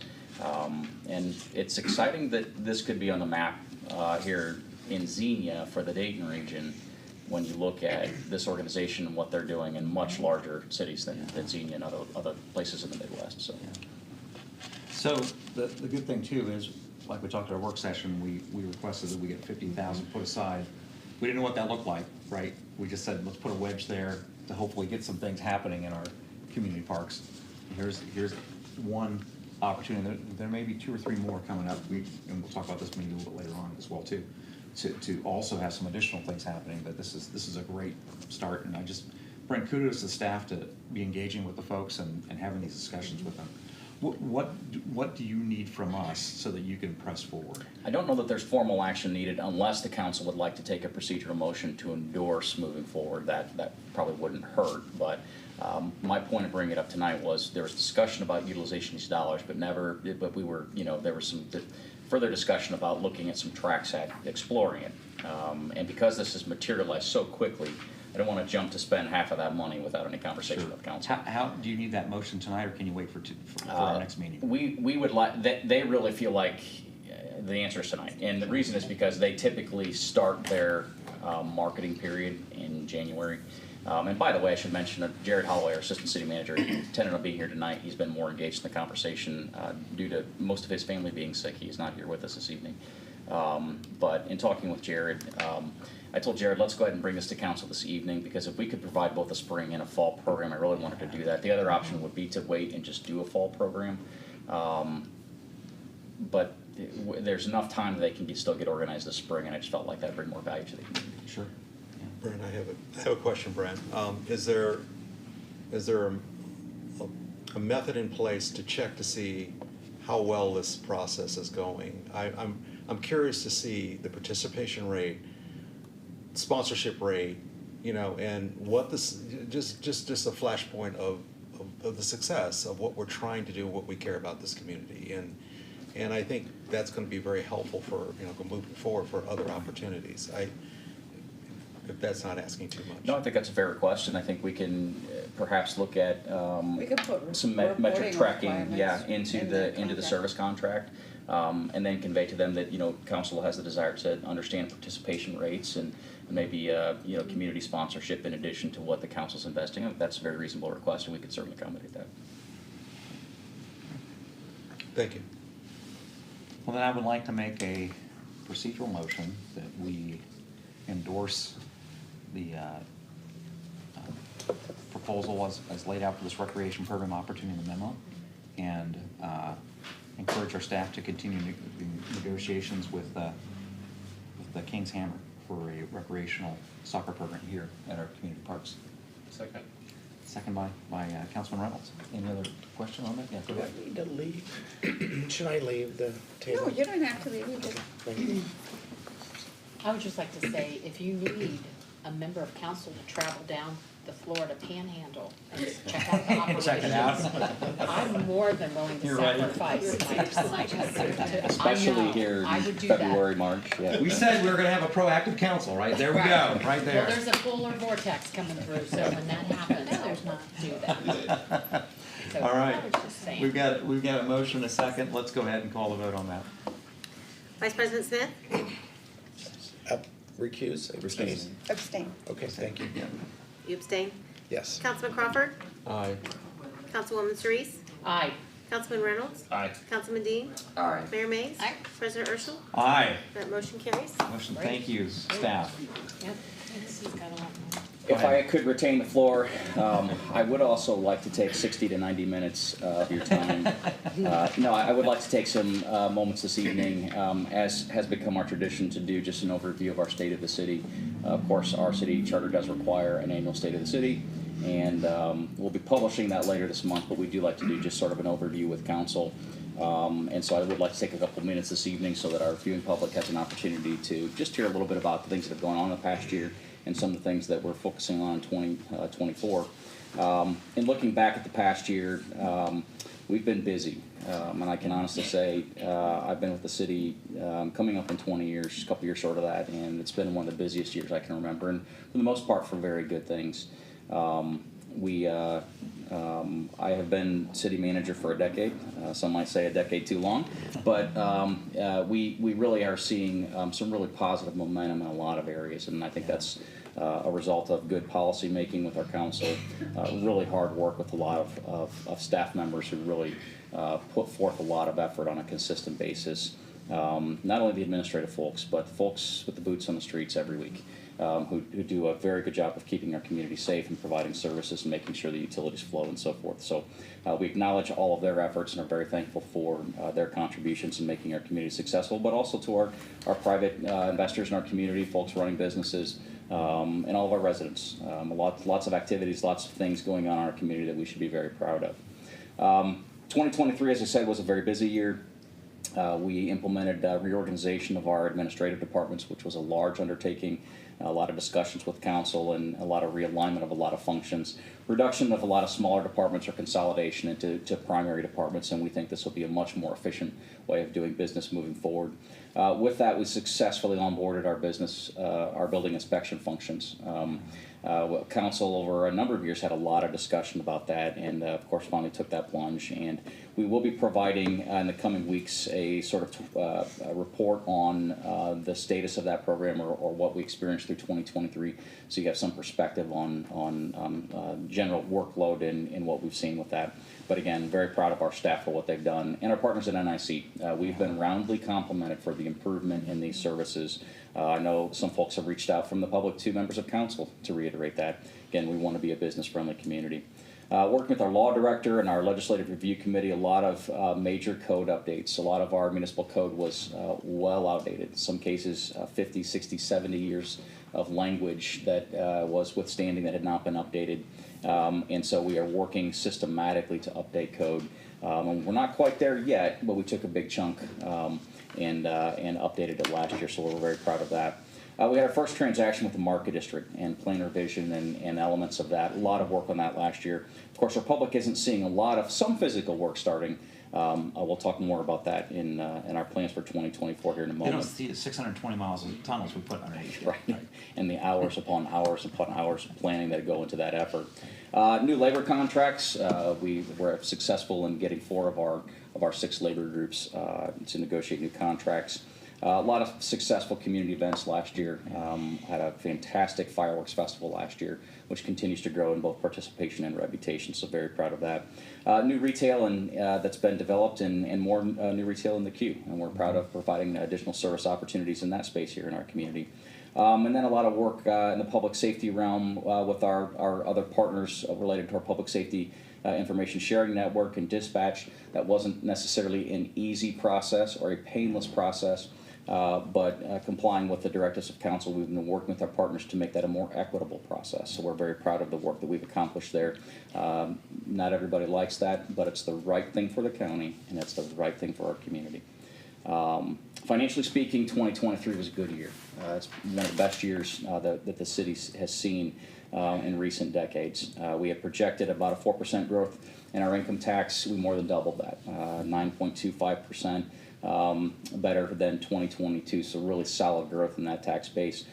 And it's exciting that this could be on the map here in Xenia for the Dayton region when you look at this organization and what they're doing in much larger cities than Xenia and other places in the Midwest. So the good thing too is, like we talked at our work session, we requested that we get $15,000 put aside. We didn't know what that looked like, right? We just said, let's put a wedge there to hopefully get some things happening in our community parks. Here's one opportunity. There may be 2 or 3 more coming up. And we'll talk about this maybe a little bit later on as well too. To also have some additional things happening. But this is a great start, and I just bring kudos to the staff to be engaging with the folks and having these discussions with them. What do you need from us so that you can press forward? I don't know that there's formal action needed unless the council would like to take a procedural motion to endorse moving forward. That probably wouldn't hurt, but my point of bringing it up tonight was there was discussion about utilization of these dollars, but we were, there was some further discussion about looking at some tracks at exploring it. And because this has materialized so quickly, I don't want to jump to spend half of that money without any conversation with council. How do you need that motion tonight, or can you wait for our next meeting? We would like, they really feel like the answer is tonight. And the reason is because they typically start their marketing period in January. And by the way, I should mention that Jared Holloway, our assistant city manager, intended on being here tonight. He's been more engaged in the conversation due to most of his family being sick. He's not here with us this evening. But in talking with Jared, I told Jared, let's go ahead and bring this to council this evening, because if we could provide both a spring and a fall program, I really wanted to do that. The other option would be to wait and just do a fall program. But there's enough time that they can still get organized this spring, and I just felt like that'd bring more value to the community. Sure. Brent, I have a question, Brent. Is there a method in place to check to see how well this process is going? I'm curious to see the participation rate, sponsorship rate, you know, and what this, just a flashpoint of the success of what we're trying to do, what we care about this community. And I think that's gonna be very helpful for, you know, moving forward for other opportunities. If that's not asking too much. No, I think that's a fair question. I think we can perhaps look at We could put some reporting metric tracking, requirements into in the contract. service contract, and then convey to them that, you know, council has the desire to understand participation rates and maybe you know, community sponsorship in addition to what the council's investing in. That's a very reasonable request, and we could certainly accommodate that. Thank you. Well, then I would like to make a procedural motion that we endorse the proposal as laid out for this recreation program opportunity in the memo, and encourage our staff to continue negotiations with the King's Hammer for a recreational soccer program here at our community parks. Second. Second by Councilman Reynolds. Any other question on that? Yeah, go Do ahead. I need to leave? Should I leave the table? No, you don't have to leave. Thank you. I would just like to say, if you need a member of council to travel down the Florida Panhandle and check out the operations, Check it out. I'm more than willing to You're ready. sacrifice my time to, Especially I know, here I in would do that. February, March, yeah. We said we were gonna have a proactive council, right? There we go, right there. Well, there's a polar vortex coming through, so when that happens, there's not do that. So, All right. I was just saying. We've got a motion, a second. Let's go ahead and call the vote on that. Vice President Smith? Recuse, abstain. Abstain. Okay, thank you. You abstain? Yes. Councilman Crawford? Aye. Councilwoman Cerise? Aye. Councilman Reynolds? Aye. Councilman Dean? Aye. Mayor Mays? Aye. President Urschel? Aye. That motion carries. Motion, thank you, staff. Yep. This has got a lot more. If I could retain the floor, I would also like to take 60 to 90 minutes of your time. No, I would like to take some moments this evening, as has become our tradition, to do just an overview of our state of the city. Of course, our city charter does require an annual state of the city, and we'll be publishing that later this month, but we do like to do just sort of an overview with council. And so I would like to take a couple minutes this evening so that our viewing public has an opportunity to just hear a little bit about the things that have gone on in the past year and some of the things that we're focusing on in 2024. In looking back at the past year, we've been busy. And I can honestly say I've been with the city coming up in 20 years, a couple years short of that, and it's been one of the busiest years I can remember, and for the most part for very good things. I have been city manager for a decade. Some might say a decade too long, but we really are seeing some really positive momentum in a lot of areas, and I think that's a result of good policy making with our council, really hard work with a lot of staff members who really put forth a lot of effort on a consistent basis. Not only the administrative folks, but the folks with the boots on the streets every week. Who do a very good job of keeping our community safe and providing services and making sure the utilities flow and so forth. So we acknowledge all of their efforts and are very thankful for their contributions in making our community successful, but also to our private investors in our community, folks running businesses, and all of our residents. Lots of activities, lots of things going on in our community that we should be very proud of. 2023, as I said, was a very busy year. We implemented reorganization of our administrative departments, which was a large undertaking, a lot of discussions with council and a lot of realignment of a lot of functions, reduction of a lot of smaller departments or consolidation into primary departments, and we think this will be a much more efficient way of doing business moving forward. With that, we successfully onboarded our building inspection functions. Council over a number of years had a lot of discussion about that, and of course finally took that plunge, and we will be providing in the coming weeks a sort of a report on the status of that program or what we experienced through 2023, so you have some perspective on general workload and what we've seen with that. But again, very proud of our staff for what they've done, and our partners at NIC. We've been roundly complimented for the improvement in these services. I know some folks have reached out from the public to members of council to reiterate that. Again, we want to be a business-friendly community. Working with our law director and our legislative review committee, a lot of major code updates. A lot of our municipal code was well outdated. In some cases, 50, 60, 70 years of language that was withstanding that had not been updated. And so we are working systematically to update code. And we're not quite there yet, but we took a big chunk and updated it last year, so we're very proud of that. We had our first transaction with the Market District and planar vision and elements of that. A lot of work on that last year. Of course, our public isn't seeing some physical work starting. We'll talk more about that in our plans for 2024 here in a They moment. don't see the 620 miles of tunnels we put underneath. Right. And the hours upon hours upon hours of planning that go into that effort. New labor contracts. We were successful in getting 4 of our 6 labor groups to negotiate new contracts. A lot of successful community events last year. Had a fantastic fireworks festival last year, which continues to grow in both participation and reputation, so very proud of that. New retail that's been developed and more new retail in the queue, and we're proud of providing additional service opportunities in that space here in our community. And then a lot of work in the public safety realm with our other partners related to our public safety information sharing network and dispatch. That wasn't necessarily an easy process or a painless process. But complying with the directives of council, we've been working with our partners to make that a more equitable process. So we're very proud of the work that we've accomplished there. Not everybody likes that, but it's the right thing for the county, and it's the right thing for our community. Financially speaking, 2023 was a good year. It's one of the best years that the city has seen in recent decades. We have projected about a 4% growth in our income tax. We more than doubled that, 9.25%. Better than 2022, so really solid growth in that tax base.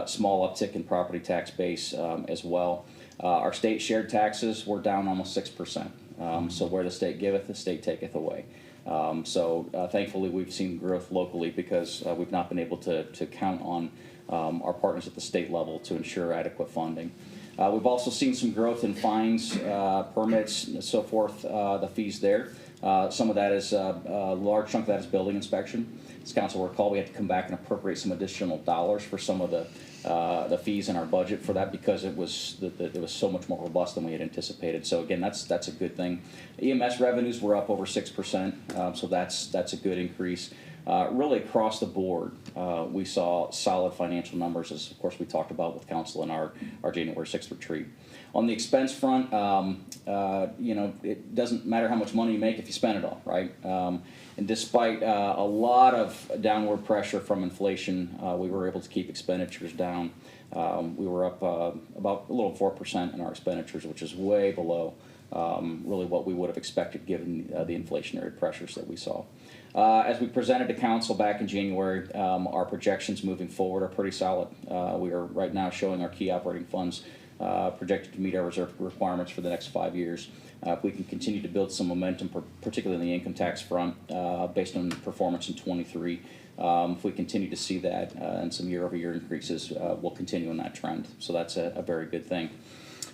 Small uptick in property tax base as well. Our state shared taxes were down almost 6%. So where the state giveth, the state taketh away. So thankfully we've seen growth locally because we've not been able to count on our partners at the state level to ensure adequate funding. We've also seen some growth in fines, permits, and so forth, the fees there. Some of that is, a large chunk of that is building inspection. As council will recall, we had to come back and appropriate some additional dollars for some of the fees in our budget for that because it was so much more robust than we had anticipated. So again, that's a good thing. EMS revenues were up over 6%, so that's a good increase. Really across the board, we saw solid financial numbers, as of course we talked about with council in our January 6th retreat. On the expense front, it doesn't matter how much money you make if you spend it all, right? And despite a lot of downward pressure from inflation, we were able to keep expenditures down. We were up about a little 4% in our expenditures, which is way below really what we would have expected given the inflationary pressures that we saw. As we presented to council back in January, our projections moving forward are pretty solid. We are right now showing our key operating funds projected to meet our reserve requirements for the next 5 years. If we can continue to build some momentum, particularly in the income tax front, based on performance in 23, if we continue to see that and some year-over-year increases, we'll continue on that trend. So that's a very good thing.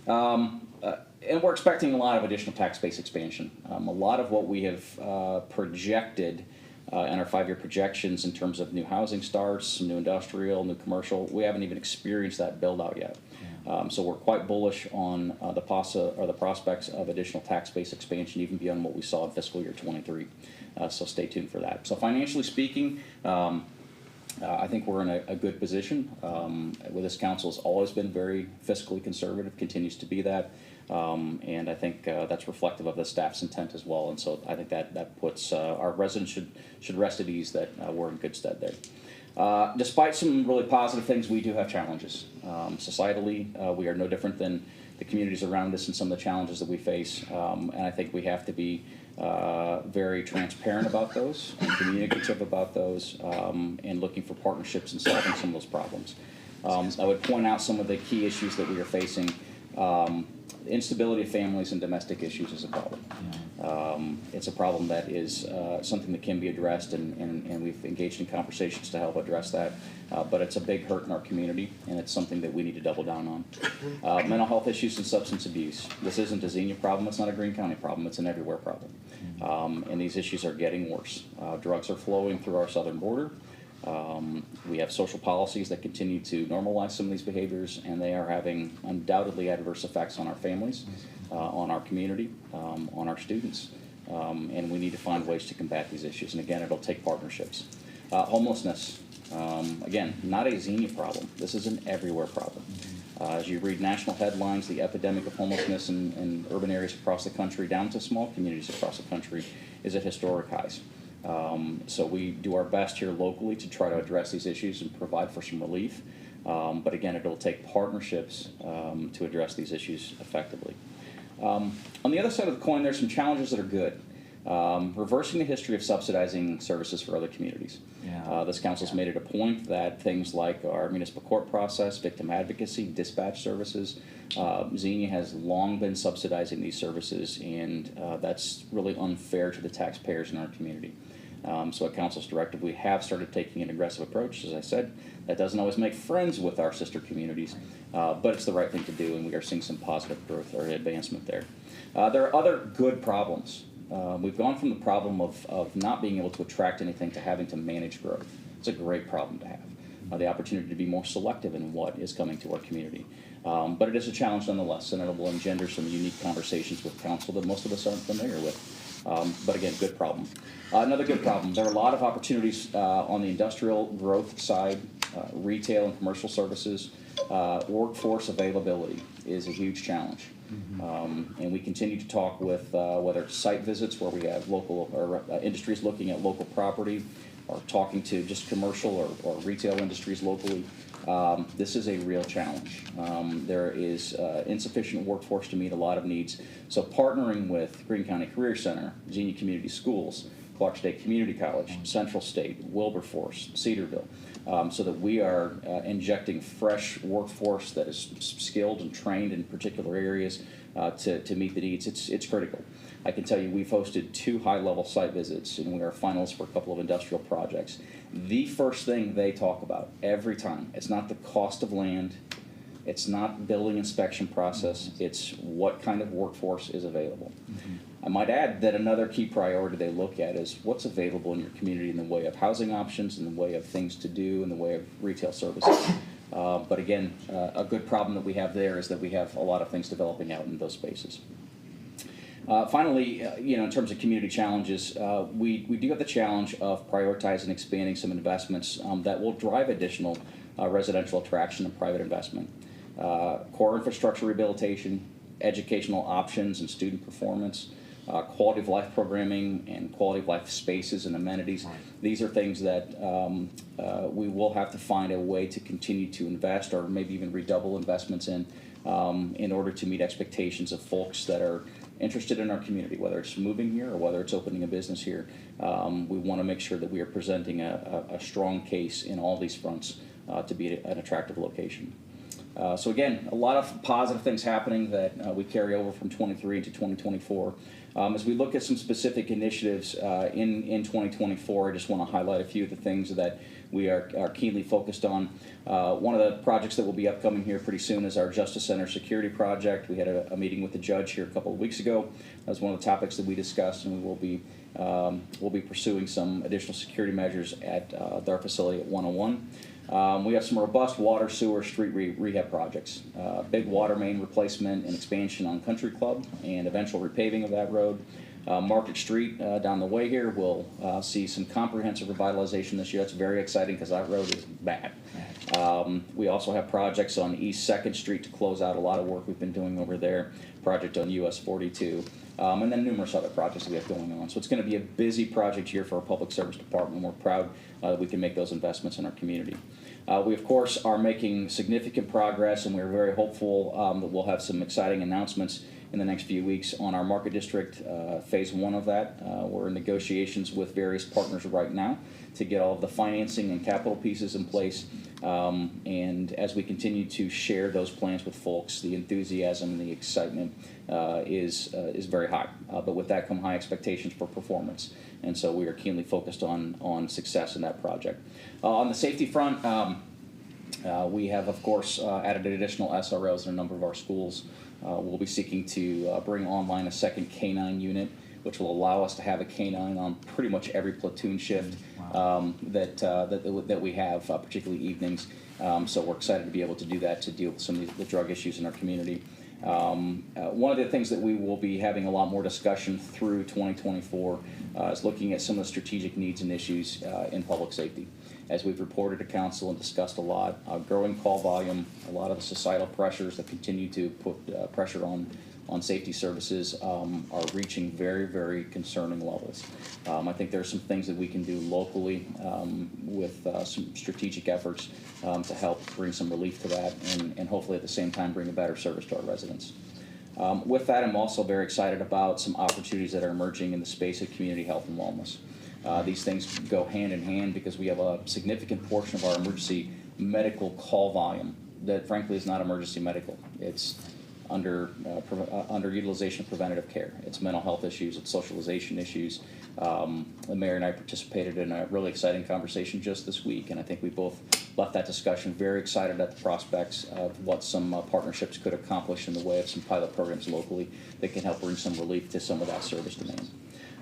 And we're expecting a lot of additional tax base expansion. A lot of what we have projected in our 5-year projections in terms of new housing starts, some new industrial, new commercial, we haven't even experienced that build out yet. So we're quite bullish on the prospects of additional tax base expansion even beyond what we saw in fiscal year 23. So stay tuned for that. So financially speaking, I think we're in a good position. With this council has always been very fiscally conservative, continues to be that. And I think that's reflective of the staff's intent as well. And so I think that puts our residents should rest at ease that we're in good stead there. Despite some really positive things, we do have challenges. Societally, we are no different than the communities around us and some of the challenges that we face. And I think we have to be very transparent about those, and communicative about those, and looking for partnerships in solving some of those problems. I would point out some of the key issues that we are facing. Instability of families and domestic issues is a problem. It's a problem that is something that can be addressed, and we've engaged in conversations to help address that. But it's a big hurt in our community, and it's something that we need to double down on. Mental health issues and substance abuse. This isn't a Xenia problem. It's not a Greene County problem. It's an everywhere problem. And these issues are getting worse. Drugs are flowing through our southern border. We have social policies that continue to normalize some of these behaviors, and they are having undoubtedly adverse effects on our families, on our community, on our students. And we need to find ways to combat these issues. And again, it'll take partnerships. Homelessness, again, not a Xenia problem. This is an everywhere problem. As you read national headlines, the epidemic of homelessness in urban areas across the country, down to small communities across the country, is at historic highs. So we do our best here locally to try to address these issues and provide for some relief. But again, it'll take partnerships to address these issues effectively. On the other side of the coin, there's some challenges that are good. Reversing the history of subsidizing services for other communities. This council's made it a point that things like our municipal court process, victim advocacy, dispatch services, Xenia has long been subsidizing these services, and that's really unfair to the taxpayers in our community. So at council's directive, we have started taking an aggressive approach. As I said, that doesn't always make friends with our sister communities, but it's the right thing to do, and we are seeing some positive growth or advancement there. There are other good problems. We've gone from the problem of not being able to attract anything to having to manage growth. It's a great problem to have. The opportunity to be more selective in what is coming to our community. But it is a challenge nonetheless, and it will engender some unique conversations with council that most of us aren't familiar with. But again, good problem. Another good problem, there are a lot of opportunities on the industrial growth side, retail and commercial services. Workforce availability is a huge challenge. And we continue to talk with whether it's site visits where we have local or industries looking at local property, or talking to just commercial or retail industries locally. This is a real challenge. There is insufficient workforce to meet a lot of needs. So partnering with Greene County Career Center, Xenia Community Schools, Clark State Community College, Central State, Wilberforce, Cedarville, so that we are injecting fresh workforce that is skilled and trained in particular areas to meet the needs. It's critical. I can tell you we've hosted 2 high-level site visits, and we are finalists for a couple of industrial projects. The first thing they talk about every time, it's not the cost of land, it's not building inspection process, it's what kind of workforce is available. I might add that another key priority they look at is what's available in your community in the way of housing options, in the way of things to do, in the way of retail services. But again, a good problem that we have there is that we have a lot of things developing out in those spaces. Finally, in terms of community challenges, we do have the challenge of prioritizing and expanding some investments that will drive additional residential attraction and private investment. Core infrastructure rehabilitation, educational options and student performance, quality of life programming and quality of life spaces and amenities. These are things that we will have to find a way to continue to invest, or maybe even redouble investments in order to meet expectations of folks that are interested in our community, whether it's moving here or whether it's opening a business here. We want to make sure that we are presenting a strong case in all these fronts to be an attractive location. So again, a lot of positive things happening that we carry over from 23 into 2024. As we look at some specific initiatives in 2024, I just want to highlight a few of the things that we are keenly focused on. One of the projects that will be upcoming here pretty soon is our Justice Center security project. We had a meeting with the judge here a couple of weeks ago. That was one of the topics that we discussed, and we'll be pursuing some additional security measures at their facility at 101. We have some robust water, sewer, street rehab projects. Big water main replacement and expansion on Country Club and eventual repaving of that road. Market Street down the way here will see some comprehensive revitalization this year. It's very exciting because that road is bad. We also have projects on East 2nd Street to close out a lot of work we've been doing over there. Project on US 42. And then numerous other projects that we have going on. So it's going to be a busy project year for our public service department. We're proud that we can make those investments in our community. We, of course, are making significant progress, and we're very hopeful that we'll have some exciting announcements in the next few weeks on our market district, phase one of that. We're in negotiations with various partners right now to get all of the financing and capital pieces in place. And as we continue to share those plans with folks, the enthusiasm and the excitement is very high. But with that come high expectations for performance. And so we are keenly focused on success in that project. On the safety front, we have, of course, added additional SROs in a number of our schools. We'll be seeking to bring online a second K-9 unit, which will allow us to have a K-9 on pretty much every platoon shift that we have, particularly evenings. So we're excited to be able to do that to deal with some of the drug issues in our community. One of the things that we will be having a lot more discussion through 2024 is looking at some of the strategic needs and issues in public safety. As we've reported to council and discussed a lot, growing call volume, a lot of the societal pressures that continue to put pressure on safety services are reaching very, very concerning levels. I think there are some things that we can do locally with some strategic efforts to help bring some relief to that and hopefully at the same time bring a better service to our residents. With that, I'm also very excited about some opportunities that are emerging in the space of community health and wellness. These things go hand in hand because we have a significant portion of our emergency medical call volume that frankly is not emergency medical. It's underutilization of preventative care. It's mental health issues, it's socialization issues. The mayor and I participated in a really exciting conversation just this week, and I think we both left that discussion very excited at the prospects of what some partnerships could accomplish in the way of some pilot programs locally that can help bring some relief to some of that service demand.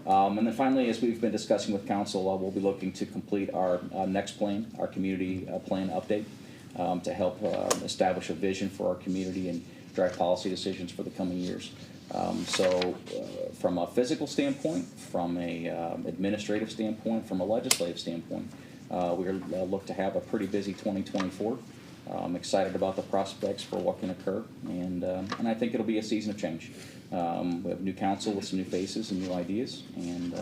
And then finally, as we've been discussing with council, we'll be looking to complete our next plan, our community plan update, to help establish a vision for our community and drive policy decisions for the coming years. So from a physical standpoint, from a administrative standpoint, from a legislative standpoint, we look to have a pretty busy 2024. I'm excited about the prospects for what can occur, and I think it'll be a season of change. We have new council with some new faces and new ideas, and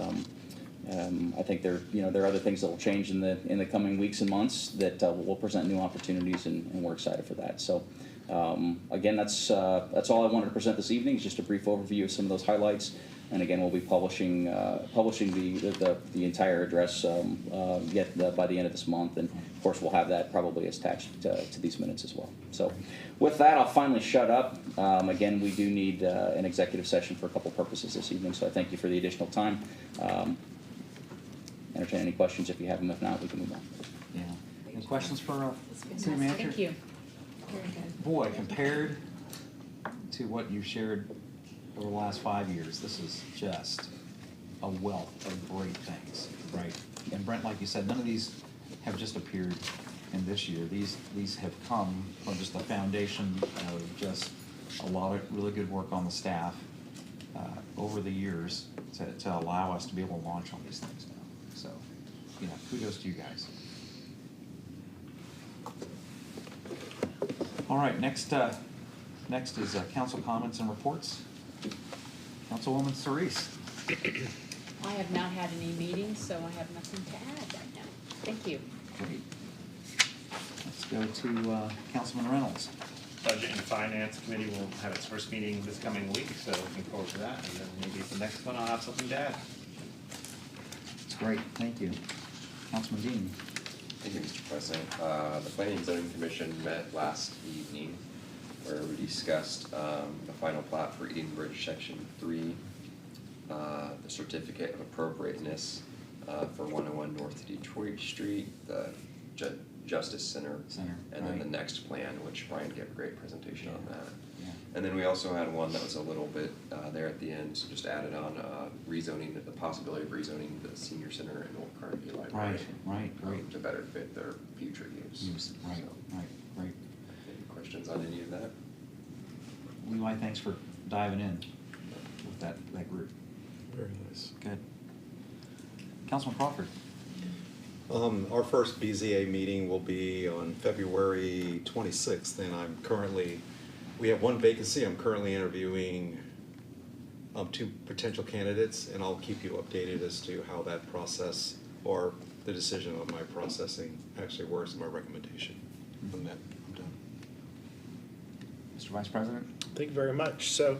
I think there are other things that will change in the coming weeks and months that will present new opportunities, and we're excited for that. So again, that's all I wanted to present this evening. Is just a brief overview of some of those highlights. And again, we'll be publishing the entire address by the end of this month, and of course we'll have that probably attached to these minutes as well. So, with that, I'll finally shut up. Again, we do need an executive session for a couple purposes this evening, so I thank you for the additional time. Entertain any questions if you have them. If not, we can move on. Yeah. Any questions for City Manager? Thank you. Very good. Boy, compared to what you shared over the last 5 years, this is just a wealth of great things, right? And Brent, like you said, none of these have just appeared in this year. These have come from just the foundation of just a lot of really good work on the staff over the years to allow us to be able to launch on these things now. So, kudos to you guys. All right, next is council comments and reports. Councilwoman Cerise. I have not had any meetings, so I have nothing to add right now. Thank you. Great. Let's go to Councilman Reynolds. Budget and Finance Committee will have its first meeting this coming week, so looking forward to that. And then maybe the next one I'll have something to add. It's great, thank you. Councilman Dean. Thank you, Mr. President. The Planning and Zoning Commission met last evening where we discussed the final plat for Edenbridge Section 3, the certificate of appropriateness for 101 North Detroit Street, the Justice Center, and then the next plan, which Brian gave a great presentation on that. Yeah. And then we also had one that was a little bit there at the end, so just added on rezoning, the possibility of rezoning the senior center and Old Carnegie Library. Right. To better fit their future use. Right, So, right. any questions on any of that? Levi, thanks for diving in with that group. Very nice. Good. Councilman Crawford. Our first BZA meeting will be on February 26th, and we have one vacancy. I'm currently interviewing 2 potential candidates, and I'll keep you updated as to how that process or the decision of my processing actually works and my recommendation. On that, I'm done. Mr. Vice President. Thank you very much. So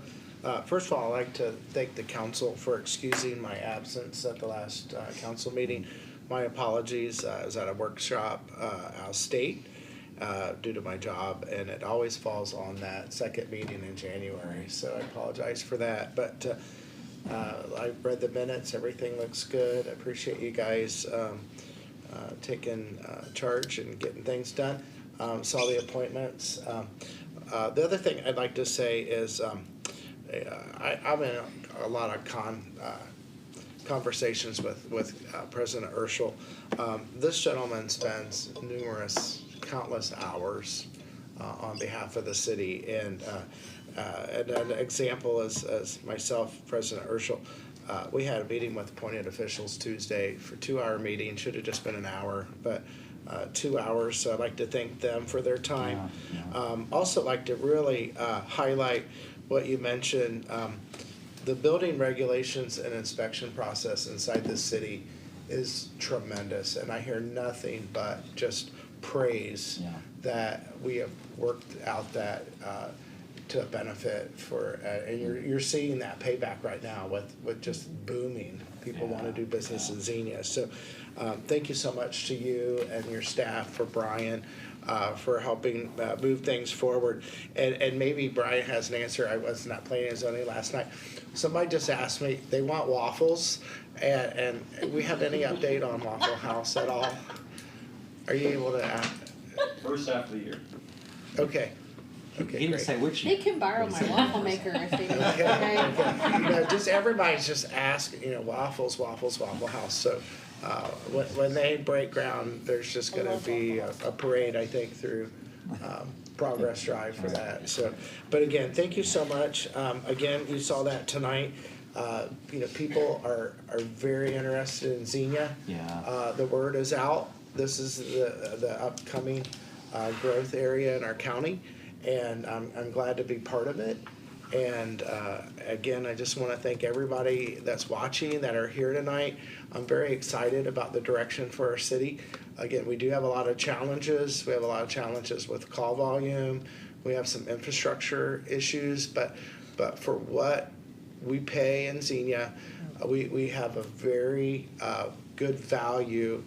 First of all, I'd like to thank the council for excusing my absence at the last council meeting. My apologies, I was at a workshop out of state due to my job, and it always falls on that second meeting in January, so I apologize for that. But I've read the minutes, everything looks good. I appreciate you guys taking charge and getting things done. Saw the appointments. The other thing I'd like to say is I'm in a lot of conversations with President Urschel. This gentleman spends countless hours on behalf of the city, and an example is as myself, President Urschel. We had a meeting with appointed officials Tuesday for 2-hour meeting. Should have just been an hour, but 2 hours. So I'd like to thank them for their time. Also like to really highlight what you mentioned. The building regulations and inspection process inside the city is tremendous, and I hear nothing but just praise that we have worked out that to a benefit for, and you're seeing that payback right now with just booming. People want to do business in Xenia. So thank you so much to you and your staff, for Brian, for helping move things forward. And maybe Brian has an answer. I was not playing his only last night. Somebody just asked me, they want waffles, and we have any update on Waffle House at all? Are you able to First half of the year. Okay. He Okay, didn't great. say which. They can borrow my waffle maker if they need, Okay, okay? okay. You know, just everybody's just asking, waffles, Waffle House. So when they break ground, there's just I gonna love be Waffle a parade, I think, through Progress Drive for that. So, but again, thank you so much. Again, you saw that tonight. People are very interested in Xenia. Yeah. The word is out. This is the upcoming growth area in our county, and I'm glad to be part of it. And again, I just want to thank everybody that's watching, that are here tonight. I'm very excited about the direction for our city. Again, we do have a lot of challenges. We have a lot of challenges with call volume. We have some infrastructure issues, but for what we pay in Xenia, we have a very good value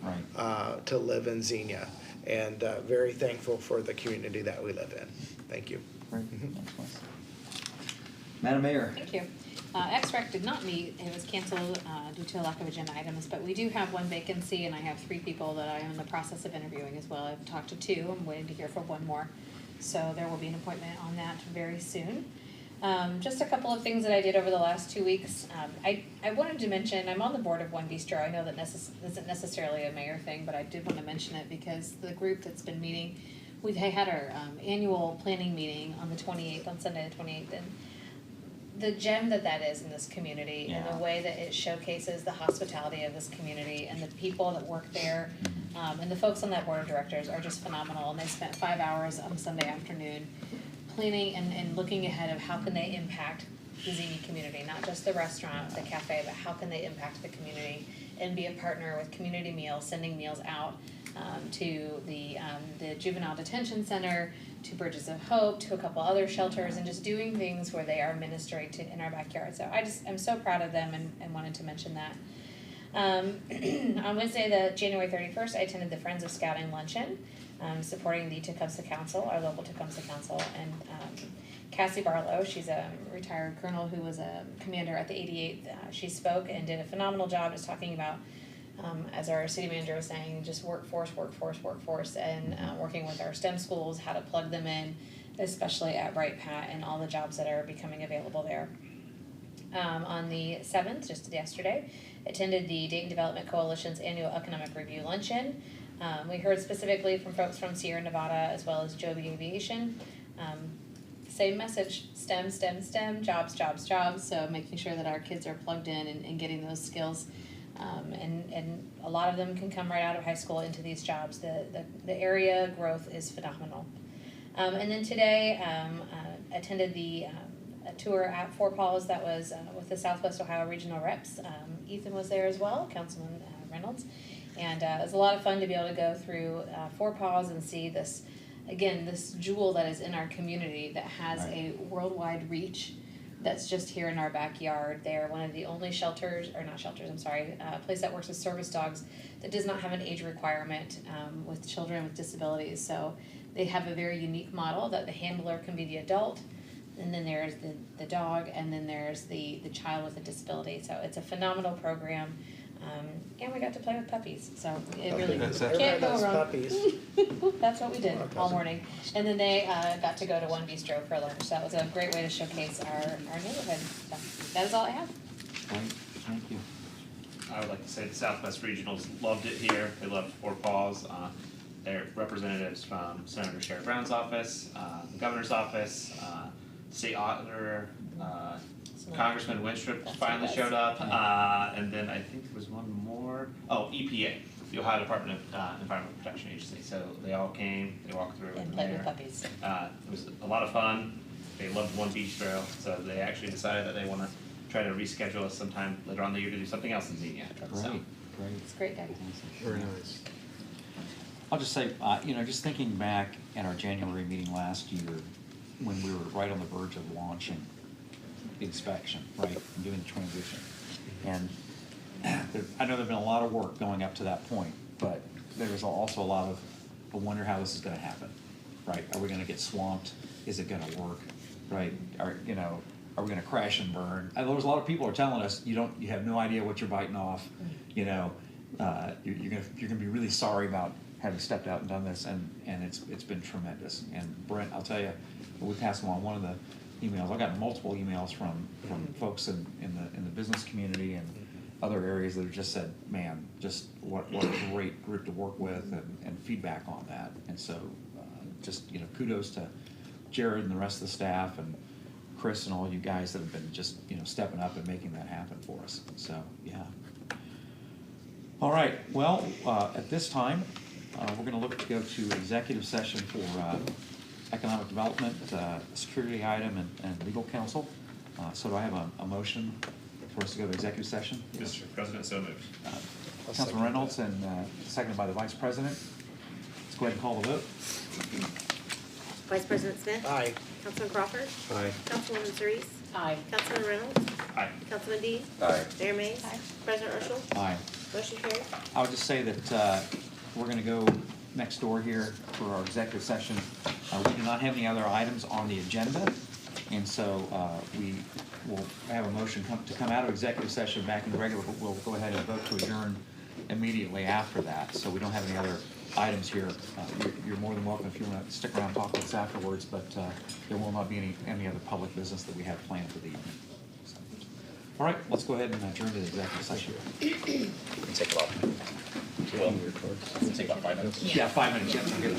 to live in Xenia, and very thankful for the community that we live in. Thank you. Great. Thanks, Wes. Madam Mayor. Thank you. X-Rec did not meet, it was canceled due to a lack of agenda items, but we do have one vacancy, and I have 3 people that I am in the process of interviewing as well. I've talked to 2, I'm waiting to hear from 1 more. So there will be an appointment on that very soon. Just a couple of things that I did over the last 2 weeks. I wanted to mention, I'm on the board of One Bistro. I know that isn't necessarily a mayor thing, but I did want to mention it because the group that's been meeting, we've had our annual planning meeting on the 28th, on Sunday the 28th, and the gem that is in this community, and the way that it showcases the hospitality of this community and the people that work there, and the folks on that board of directors are just phenomenal. And they spent 5 hours on Sunday afternoon planning and looking ahead of how can they impact the Xenia community, not just the restaurant, the cafe, but how can they impact the community and be a partner with Community Meals, sending meals out to the Juvenile Detention Center, to Bridges of Hope, to a couple other shelters, and just doing things where they are ministering in our backyard. So I'm so proud of them and wanted to mention that. On Wednesday, January 31st, I attended the Friends of Scouting Luncheon, supporting the Tecumseh Council, our local Tecumseh Council, and Cassie Barlow, she's a retired colonel who was a commander at the 88th. She spoke and did a phenomenal job just talking about, as our city manager was saying, just workforce, and working with our STEM schools, how to plug them in, especially at Bright Pat and all the jobs that are becoming available there. On the 7th, just yesterday, attended the Dayton Development Coalition's annual Economic Review Luncheon. We heard specifically from folks from Sierra Nevada as well as Joby Aviation. Same message, STEM, jobs. So making sure that our kids are plugged in and getting those skills. And a lot of them can come right out of high school into these jobs. The area growth is phenomenal. And then today, attended the a tour at Fort Paws that was with the Southwest Ohio Regional Reps. Ethan was there as well, Councilman Reynolds. And it was a lot of fun to be able to go through Fort Paws and see this jewel that is in our community that has a worldwide reach that's just here in our backyard. They are one of the only shelters, or not shelters, I'm sorry, place that works with service dogs that does not have an age requirement with children with disabilities. So they have a very unique model that the handler can be the adult, and then there's the dog, and then there's the child with a disability. So it's a phenomenal program. And we got to play with puppies, so it really can't go Everyone loves wrong. puppies. That's what we did all morning. And then they got to go to One Bistro for lunch. So that was a great way to showcase our neighborhood. So that is all I have. Great, thank you. I would like to say the Southwest Regionals loved it here. They loved Fort Falls. Their representatives from Senator Sherrod Brown's office, the governor's office, state auditor, Congressman Winstrup finally showed up, and then I think there was one more. Oh, EPA, the Ohio Department of Environmental Protection Agency. So they all came, they walked through with And the played with mayor. puppies. It was a lot of fun. They loved One Bistro, so they actually decided that they want to try to reschedule us sometime later on in the year to do something else in Xenia. So, Great, great. It's a great day. Very nice. I'll just say, just thinking back at our January meeting last year, when we were right on the verge of launching the inspection, right, and doing the transition. And I know there's been a lot of work going up to that point, but there was also a lot of, I wonder how this is gonna happen, right? Are we gonna get swamped? Is it gonna work, right? Are we gonna crash and burn? There was a lot of people are telling us, you have no idea what you're biting off, you're gonna be really sorry about having stepped out and done this, and it's been tremendous. And Brent, I'll tell you, we passed along one of the emails. I've gotten multiple emails from folks in the business community and other areas that have just said, man, just what a great group to work with, and feedback on that. And so, kudos to Jared and the rest of the staff, and Chris and all you guys that have been just stepping up and making that happen for us. So yeah. All right. Well, at this time, we're going to look to go to executive session for economic development, security item, and legal counsel. So do I have a motion for us to go to executive session? Mr. President, so moved. Councilman Reynolds, and seconded by the Vice President. Let's go ahead and call the vote. Vice President Smith. Aye. Councilman Crawford. Aye. Councilwoman Surrice. Aye. Councilman Reynolds. Aye. Councilman Dean. Aye. Mayor Mays. Aye. President Urschel. Aye. Motion carried. I would just say that we're going to go next door here for our executive session. We do not have any other items on the agenda, and so we will have a motion to come out of executive session back in regular, but we'll go ahead and vote to adjourn immediately after that. So we don't have any other items here. You're more than welcome if you want to stick around and talk with us afterwards, but there will not be any other public business that we have planned for the evening. So, all right, let's go ahead and adjourn to the executive session. Take about 5 minutes. Yeah, 5 minutes. Yep, we're good.